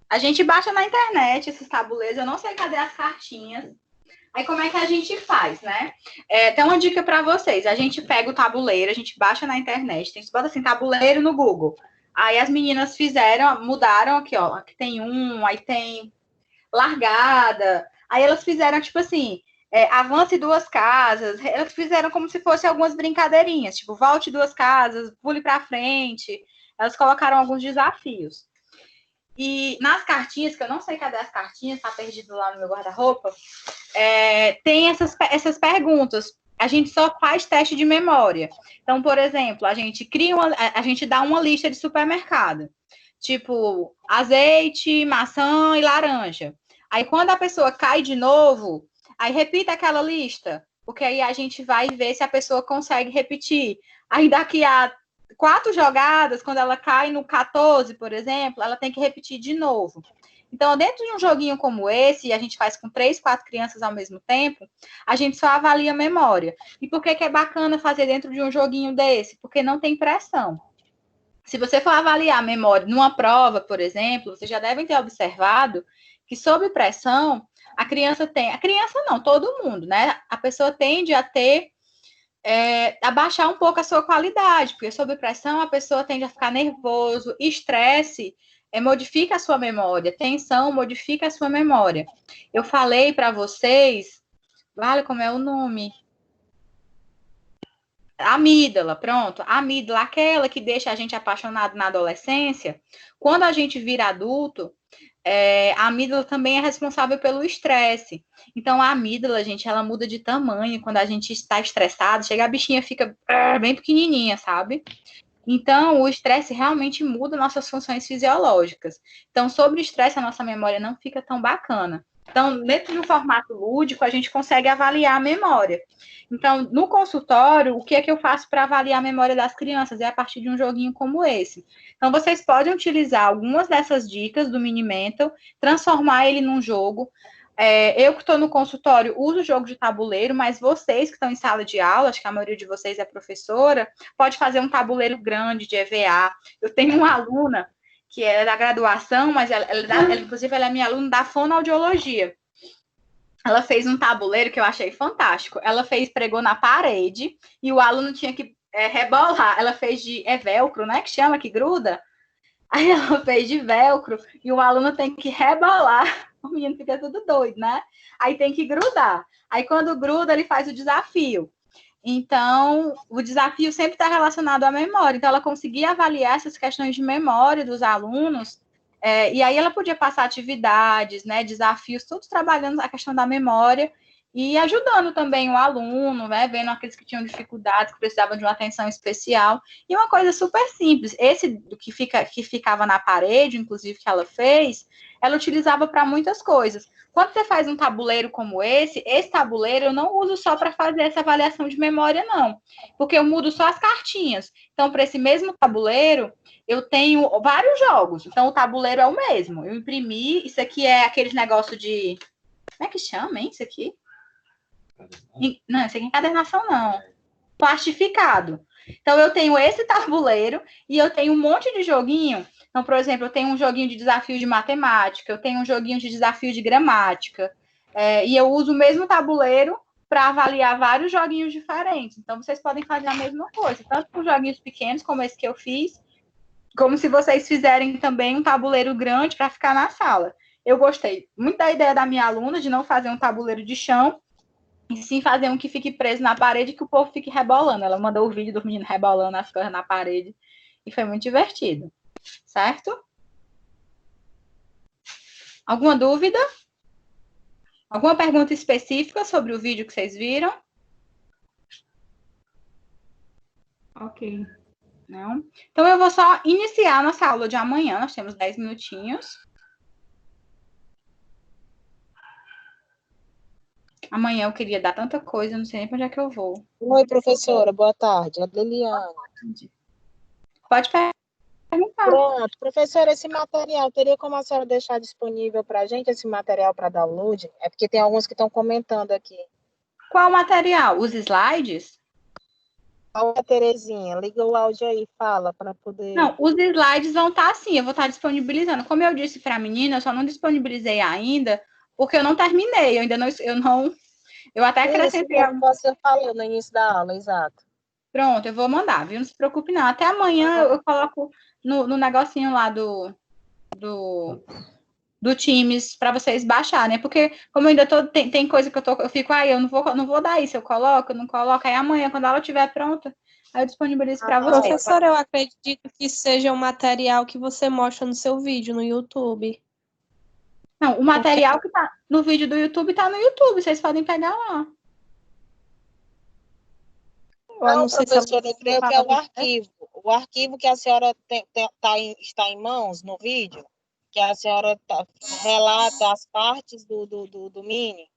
[SPEAKER 1] A gente baixa na internet esses tabuleiros. Eu não sei cadê as cartinhas. Aí, como é que a gente faz, né? Tem uma dica para vocês. A gente pega o tabuleiro, a gente baixa na internet. Tem que bota assim, tabuleiro no Google. Aí as meninas mudaram aqui, ó. Aqui tem aí tem largada. Aí elas fizeram, tipo assim, avance 2 casas. Elas fizeram como se fosse algumas brincadeirinhas. Tipo, volte 2 casas, pule para frente. Elas colocaram alguns desafios. E nas cartinhas, que eu não sei cadê as cartinhas, tá perdido lá no meu guarda-roupa, tem essas perguntas. A gente só faz teste de memória. Então, por exemplo, a gente dá uma lista de supermercado. Tipo, azeite, maçã e laranja. Aí, quando a pessoa cai de novo, aí repita aquela lista. Porque aí a gente vai ver se a pessoa consegue repetir. Aí, daqui a 4 jogadas, quando ela cai no 14, por exemplo, ela tem que repetir de novo. Então, dentro de um joguinho como esse, e a gente faz com 3, 4 crianças ao mesmo tempo, a gente só avalia a memória. E por que é bacana fazer dentro de um joguinho desse? Porque não tem pressão. Se você for avaliar a memória numa prova, por exemplo, vocês já devem ter observado que, sob pressão, a criança não, todo mundo, né? A pessoa tende a ter abaixar um pouco a sua qualidade, porque sob pressão a pessoa tende a ficar nervoso, estresse modifica a sua memória. Tensão modifica a sua memória. Eu falei para vocês, vale como é o nome? Amígdala, pronto. A amígdala, aquela que deixa a gente apaixonado na adolescência, quando a gente vira adulto, a amígdala também é responsável pelo estresse. Então, a amígdala, gente, ela muda de tamanho quando a gente está estressado. Chega a bichinha, fica bem pequenininha, sabe? Então, o estresse realmente muda nossas funções fisiológicas. Então, sobre o estresse, a nossa memória não fica tão bacana. Então, dentro de um formato lúdico, a gente consegue avaliar a memória. Então, no consultório, o que é que eu faço para avaliar a memória das crianças? É a partir de um joguinho como esse. Então, vocês podem utilizar algumas dessas dicas do Mini Mental, transformar ele num jogo. Eu que estou no consultório uso o jogo de tabuleiro, mas vocês que estão em sala de aula, acho que a maioria de vocês é professora, pode fazer um tabuleiro grande de EVA. Eu tenho uma aluna que é da graduação, mas inclusive ela é minha aluna da fonoaudiologia. Ela fez um tabuleiro que eu achei fantástico. Ela pregou na parede e o aluno tinha que rebolar. Ela fez de velcro, né? Que chama, que gruda. Aí ela fez de velcro e o aluno tem que rebolar. O menino fica tudo doido, né? Aí tem que grudar. Aí quando gruda, ele faz o desafio. Então, o desafio sempre está relacionado à memória. Então, ela conseguia avaliar essas questões de memória dos alunos, e aí ela podia passar atividades, né, desafios, todos trabalhando a questão da memória e ajudando também o aluno, né, vendo aqueles que tinham dificuldades, que precisavam de uma atenção especial. E uma coisa super simples, esse que ficava na parede, inclusive, que ela fez, ela utilizava para muitas coisas. Quando você faz um tabuleiro como esse tabuleiro eu não uso só para fazer essa avaliação de memória, não. Porque eu mudo só as cartinhas. Então, para esse mesmo tabuleiro, eu tenho vários jogos. Então, o tabuleiro é o mesmo. Eu imprimi, isso aqui é aqueles negócio de... Como é que chama, hein, isso aqui? Não, isso aqui é encadernação, não. Plastificado. Então, eu tenho esse tabuleiro e eu tenho um monte de joguinho. Então, por exemplo, eu tenho um joguinho de desafio de matemática, eu tenho um joguinho de desafio de gramática, e eu uso o mesmo tabuleiro para avaliar vários joguinhos diferentes. Então, vocês podem fazer a mesma coisa, tanto com joguinhos pequenos, como esse que eu fiz, como se vocês fizerem também um tabuleiro grande para ficar na sala. Eu gostei muito da ideia da minha aluna de não fazer um tabuleiro de chão, e sim fazer um que fique preso na parede e que o povo fique rebolando. Ela mandou o vídeo do menino rebolando as coisas na parede, e foi muito divertido. Certo? Alguma dúvida? Alguma pergunta específica sobre o vídeo que vocês viram?
[SPEAKER 7] Ok.
[SPEAKER 1] Não? Então, eu vou só iniciar a nossa aula de amanhã. Nós temos 10 minutinhos. Amanhã eu queria dar tanta coisa, não sei nem para onde é que eu vou.
[SPEAKER 9] Oi, professora. Boa tarde. Adeliana.
[SPEAKER 1] Pode perguntar.
[SPEAKER 9] Pronto. Professora, esse material, teria como a senhora deixar disponível para a gente esse material para download? É porque tem alguns que estão comentando aqui.
[SPEAKER 1] Qual material? Os slides?
[SPEAKER 9] Olha, Terezinha, liga o áudio aí, fala, para poder...
[SPEAKER 1] Não, os slides vão estar assim, eu vou estar disponibilizando. Como eu disse para a menina, eu só não disponibilizei ainda, porque eu não terminei, eu até acrescentei...
[SPEAKER 9] Isso, como você falou no início da aula, exato.
[SPEAKER 1] Pronto, eu vou mandar, viu? Não se preocupe não. Até amanhã eu coloco no negocinho lá do Teams para vocês baixarem, né? Porque como eu ainda tem coisa que eu fico, eu não vou dar isso, eu não coloco, aí amanhã, quando ela estiver pronta, aí eu disponibilizo para vocês.
[SPEAKER 4] Professora, eu acredito que seja um material que você mostra no seu vídeo no YouTube.
[SPEAKER 1] Não, o material que tá no vídeo do YouTube tá no YouTube, vocês podem pegar lá.
[SPEAKER 9] Não, professora, eu creio que é o arquivo. O arquivo que a senhora está em mãos no vídeo, que a senhora relata as partes do Mini.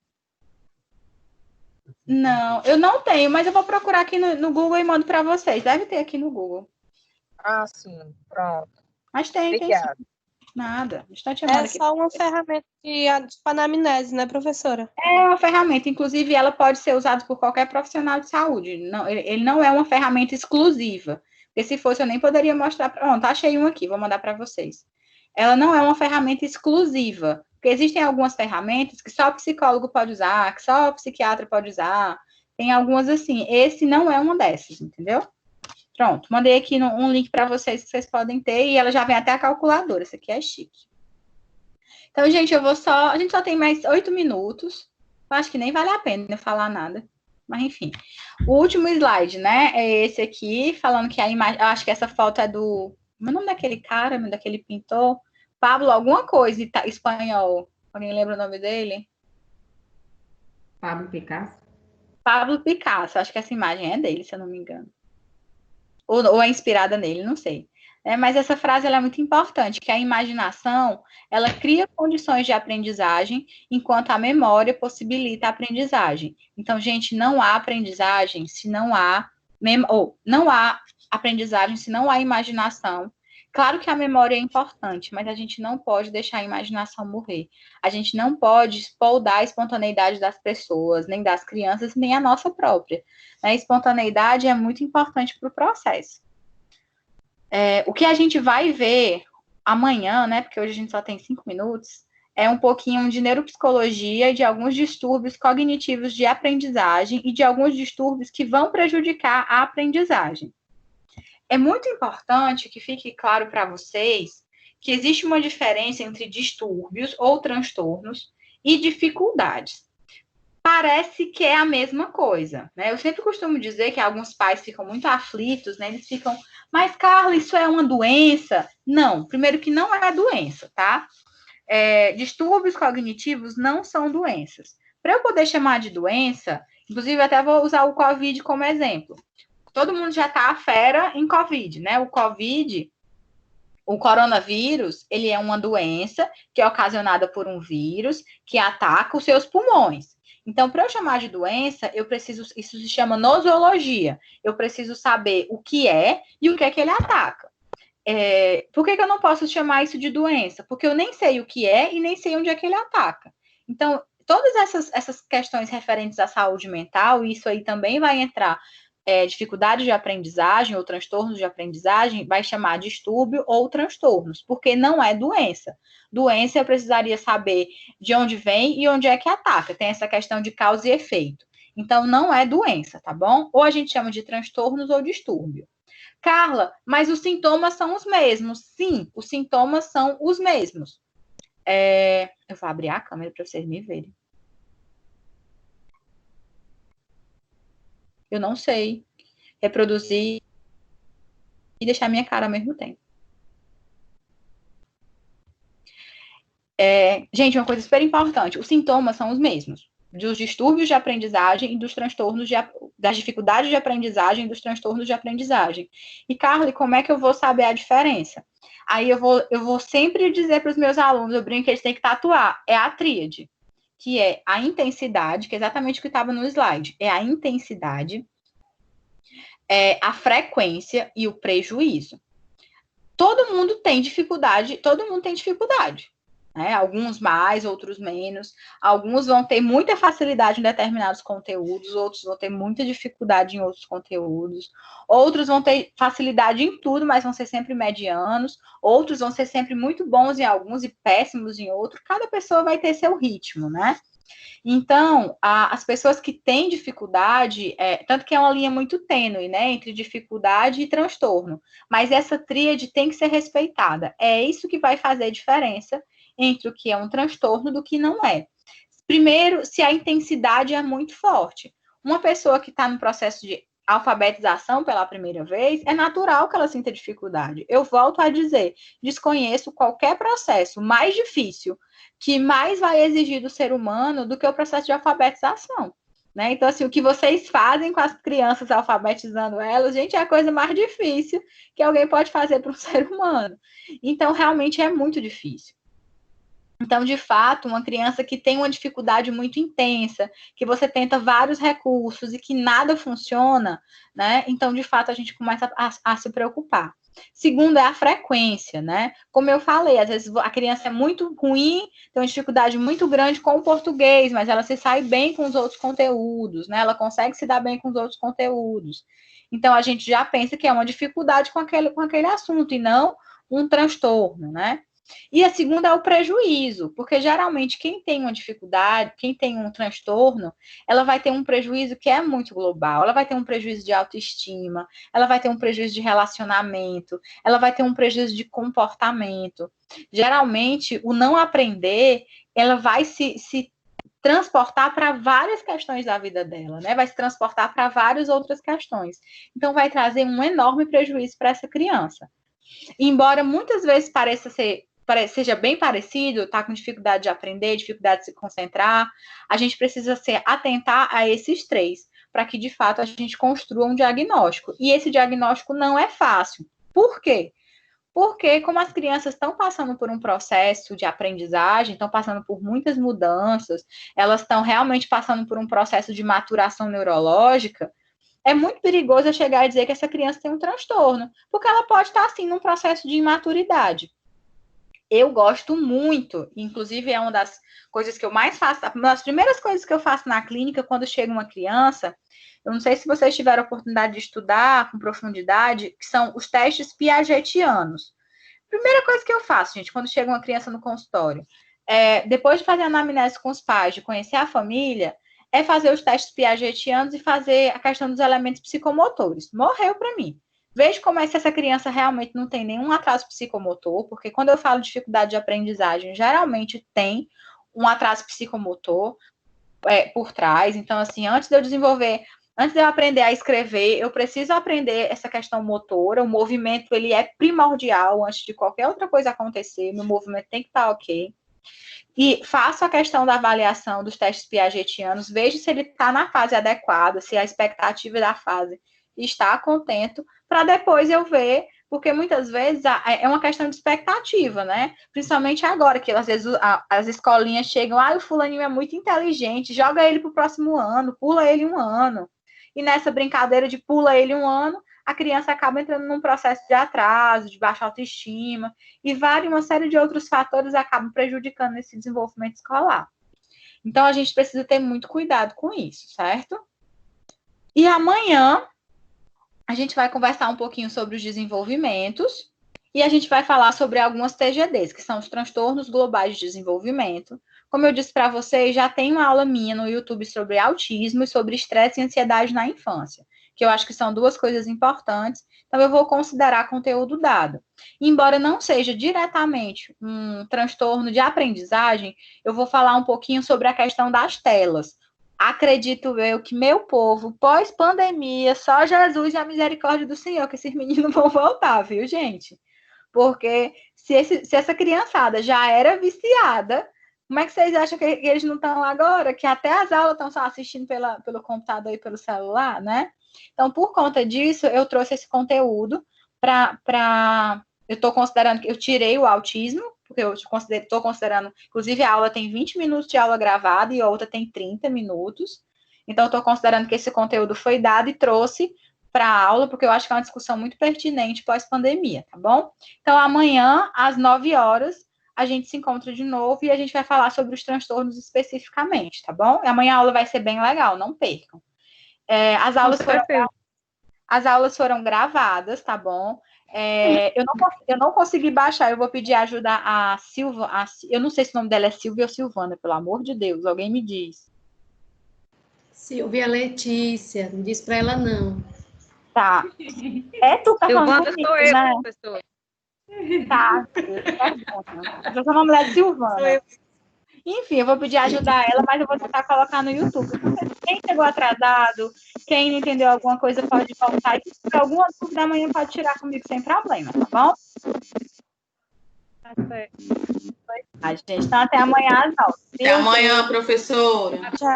[SPEAKER 1] Não, eu não tenho, mas eu vou procurar aqui no Google e mando para vocês. Deve ter aqui no Google.
[SPEAKER 9] Ah, sim, pronto.
[SPEAKER 1] Mas tem,
[SPEAKER 9] obrigada.
[SPEAKER 1] Tem sim. Nada.
[SPEAKER 4] É só uma ferramenta de anamnese, né, professora?
[SPEAKER 1] É uma ferramenta, inclusive ela pode ser usada por qualquer profissional de saúde. Não, ele não é uma ferramenta exclusiva. Porque se fosse, eu nem poderia mostrar. Pronto, achei um aqui, vou mandar para vocês. Ela não é uma ferramenta exclusiva. Porque existem algumas ferramentas que só o psicólogo pode usar, que só o psiquiatra pode usar. Tem algumas assim. Esse não é uma dessas, entendeu? Pronto, mandei aqui um link para vocês que vocês podem ter, e ela já vem até a calculadora, isso aqui é chique. Então, gente, a gente só tem mais 8 minutos, eu acho que nem vale a pena eu falar nada, mas enfim. O último slide, né, é esse aqui, falando que a imagem, eu acho que essa foto é do, como é o nome daquele cara, daquele pintor? Pablo alguma coisa, espanhol, alguém lembra o nome dele?
[SPEAKER 7] Pablo Picasso?
[SPEAKER 1] Pablo Picasso, acho que essa imagem é dele, se eu não me engano. Ou é inspirada nele, não sei. Mas essa frase ela é muito importante, que a imaginação, ela cria condições de aprendizagem, enquanto a memória possibilita a aprendizagem. Então, gente, não há aprendizagem se não há, não há aprendizagem se não há imaginação. Claro que a memória é importante, mas a gente não pode deixar a imaginação morrer. A gente não pode explodir a espontaneidade das pessoas, nem das crianças, nem a nossa própria. A espontaneidade é muito importante para o processo. O que a gente vai ver amanhã, né, porque hoje a gente só tem 5 minutos, é um pouquinho de neuropsicologia, de alguns distúrbios cognitivos de aprendizagem e de alguns distúrbios que vão prejudicar a aprendizagem. É muito importante que fique claro para vocês que existe uma diferença entre distúrbios ou transtornos e dificuldades. Parece que é a mesma coisa, né? Eu sempre costumo dizer que alguns pais ficam muito aflitos, né? Eles ficam, mas, Carla, isso é uma doença? Não, primeiro que não é doença, tá? Distúrbios cognitivos não são doenças. Para eu poder chamar de doença, inclusive até vou usar o COVID como exemplo. Todo mundo já tá a fera em COVID, né? O coronavírus, ele é uma doença que é ocasionada por um vírus que ataca os seus pulmões. Então, para eu chamar de doença, isso se chama nosologia. Eu preciso saber o que é e o que é que ele ataca. Por que eu não posso chamar isso de doença? Porque eu nem sei o que é e nem sei onde é que ele ataca. Então, todas essas questões referentes à saúde mental, isso aí também vai entrar dificuldade de aprendizagem ou transtornos de aprendizagem, vai chamar distúrbio ou transtornos, porque não é doença. Doença eu precisaria saber de onde vem e onde é que ataca. Tem essa questão de causa e efeito. Então, não é doença, tá bom? Ou a gente chama de transtornos ou distúrbio. Carla, mas os sintomas são os mesmos. Sim, os sintomas são os mesmos. Eu vou abrir a câmera para vocês me verem. Eu não sei reproduzir e deixar minha cara ao mesmo tempo. Gente, uma coisa super importante. Os sintomas são os mesmos. Dos distúrbios de aprendizagem e dos transtornos das dificuldades de aprendizagem e dos transtornos de aprendizagem. E, Carla, como é que eu vou saber a diferença? Aí eu vou sempre dizer para os meus alunos, eu brinco que eles têm que tatuar, é a tríade, que é a intensidade, que é exatamente o que estava no slide, é a intensidade, a frequência e o prejuízo. Todo mundo tem dificuldade, né? Alguns mais, outros menos. Alguns vão ter muita facilidade em determinados conteúdos, outros vão ter muita dificuldade em outros conteúdos, outros vão ter facilidade em tudo, mas vão ser sempre medianos, outros vão ser sempre muito bons em alguns e péssimos em outros. Cada pessoa vai ter seu ritmo, né? Então, as pessoas que têm dificuldade, tanto que é uma linha muito tênue, né, entre dificuldade e transtorno, mas essa tríade tem que ser respeitada. É isso que vai fazer diferença entre o que é um transtorno do que não é. Primeiro, se a intensidade é muito forte. Uma pessoa que está no processo de alfabetização pela primeira vez, é natural que ela sinta dificuldade. Eu volto a dizer, desconheço qualquer processo mais difícil, que mais vai exigir do ser humano do que o processo de alfabetização, né? Então, assim, o que vocês fazem com as crianças alfabetizando elas, gente, é a coisa mais difícil que alguém pode fazer para um ser humano. Então, realmente é muito difícil. Então, de fato, uma criança que tem uma dificuldade muito intensa, que você tenta vários recursos e que nada funciona, né? Então, de fato, a gente começa a se preocupar. Segundo, é a frequência, né? Como eu falei, às vezes a criança é muito ruim, tem uma dificuldade muito grande com o português, mas ela se sai bem com os outros conteúdos, né? Ela consegue se dar bem com os outros conteúdos. Então, a gente já pensa que é uma dificuldade com aquele assunto e não um transtorno, né? E a segunda é o prejuízo, porque geralmente quem tem uma dificuldade, quem tem um transtorno, ela vai ter um prejuízo que é muito global. Ela vai ter um prejuízo de autoestima, ela vai ter um prejuízo de relacionamento, ela vai ter um prejuízo de comportamento. Geralmente, o não aprender, ela vai se transportar para várias questões da vida dela, né? Vai se transportar para várias outras questões. Então, vai trazer um enorme prejuízo para essa criança. Embora muitas vezes seja bem parecido, tá com dificuldade de aprender, dificuldade de se concentrar, a gente precisa se atentar a esses três, para que, de fato, a gente construa um diagnóstico. E esse diagnóstico não é fácil. Por quê? Porque, como as crianças estão passando por um processo de aprendizagem, estão passando por muitas mudanças, elas estão realmente passando por um processo de maturação neurológica, é muito perigoso eu chegar e dizer que essa criança tem um transtorno, porque ela pode estar, assim, num processo de imaturidade. Eu gosto muito, inclusive é uma das coisas que eu mais faço, uma das primeiras coisas que eu faço na clínica quando chega uma criança, eu não sei se vocês tiveram a oportunidade de estudar com profundidade, que são os testes piagetianos. Primeira coisa que eu faço, gente, quando chega uma criança no consultório, depois de fazer a anamnese com os pais, de conhecer a família, é fazer os testes piagetianos e fazer a questão dos elementos psicomotores. Morreu para mim. Vejo como é que essa criança realmente não tem nenhum atraso psicomotor, porque quando eu falo de dificuldade de aprendizagem, geralmente tem um atraso psicomotor por trás. Então, assim, antes de eu aprender a escrever, eu preciso aprender essa questão motora. O movimento, ele é primordial antes de qualquer outra coisa acontecer. Meu movimento tem que estar ok. E faço a questão da avaliação dos testes piagetianos, vejo se ele está na fase adequada, se a expectativa da fase está contento, para depois eu ver, porque muitas vezes é uma questão de expectativa, né? Principalmente agora, que às vezes as escolinhas chegam, o fulaninho é muito inteligente, joga ele para o próximo ano, pula ele um ano. E nessa brincadeira de pula ele um ano, a criança acaba entrando num processo de atraso, de baixa autoestima, e uma série de outros fatores acabam prejudicando esse desenvolvimento escolar. Então, a gente precisa ter muito cuidado com isso, certo? E amanhã, a gente vai conversar um pouquinho sobre os desenvolvimentos, e a gente vai falar sobre algumas TGDs, que são os transtornos globais de desenvolvimento. Como eu disse para vocês, já tem uma aula minha no YouTube sobre autismo e sobre estresse e ansiedade na infância, que eu acho que são duas coisas importantes, então eu vou considerar conteúdo dado. Embora não seja diretamente um transtorno de aprendizagem, eu vou falar um pouquinho sobre a questão das telas. Acredito eu que meu povo, pós-pandemia, só Jesus e a misericórdia do Senhor, que esses meninos vão voltar, viu, gente? Porque se essa criançada já era viciada, como é que vocês acham que eles não estão lá agora? Que até as aulas estão só assistindo pelo computador e pelo celular, né? Então, por conta disso, eu trouxe esse conteúdo eu estou considerando que eu tirei o autismo, porque eu estou considerando, inclusive a aula tem 20 minutos de aula gravada e a outra tem 30 minutos. Então, eu estou considerando que esse conteúdo foi dado e trouxe para a aula, porque eu acho que é uma discussão muito pertinente pós-pandemia, tá bom? Então, amanhã, às 9 horas, a gente se encontra de novo e a gente vai falar sobre os transtornos especificamente, tá bom? E amanhã a aula vai ser bem legal, não percam. As aulas foram gravadas, tá bom? Eu não consegui baixar, eu vou pedir ajuda a Silva. Eu não sei se o nome dela é Silvia ou Silvana, pelo amor de Deus, alguém me diz.
[SPEAKER 10] Silvia Letícia, não diz para ela não.
[SPEAKER 1] Tá. Tu tá falando comigo,
[SPEAKER 5] sou eu,
[SPEAKER 1] né?
[SPEAKER 5] professor.
[SPEAKER 1] Tá. O nome dela é Silvana. Enfim, eu vou pedir ajuda a ela, mas eu vou tentar colocar no YouTube. Quem chegou atrasado, quem não entendeu alguma coisa, pode voltar. E se alguma dúvida amanhã pode tirar comigo sem problema, tá bom? Gente, então até amanhã às 9.
[SPEAKER 3] Até amanhã, professora.
[SPEAKER 1] Tchau.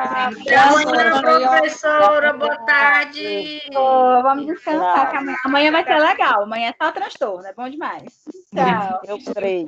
[SPEAKER 5] Até amanhã, professora. Boa tarde.
[SPEAKER 1] Vamos descansar, que amanhã vai ser legal. Amanhã é só transtorno, é bom demais. Tchau.
[SPEAKER 9] Eu creio.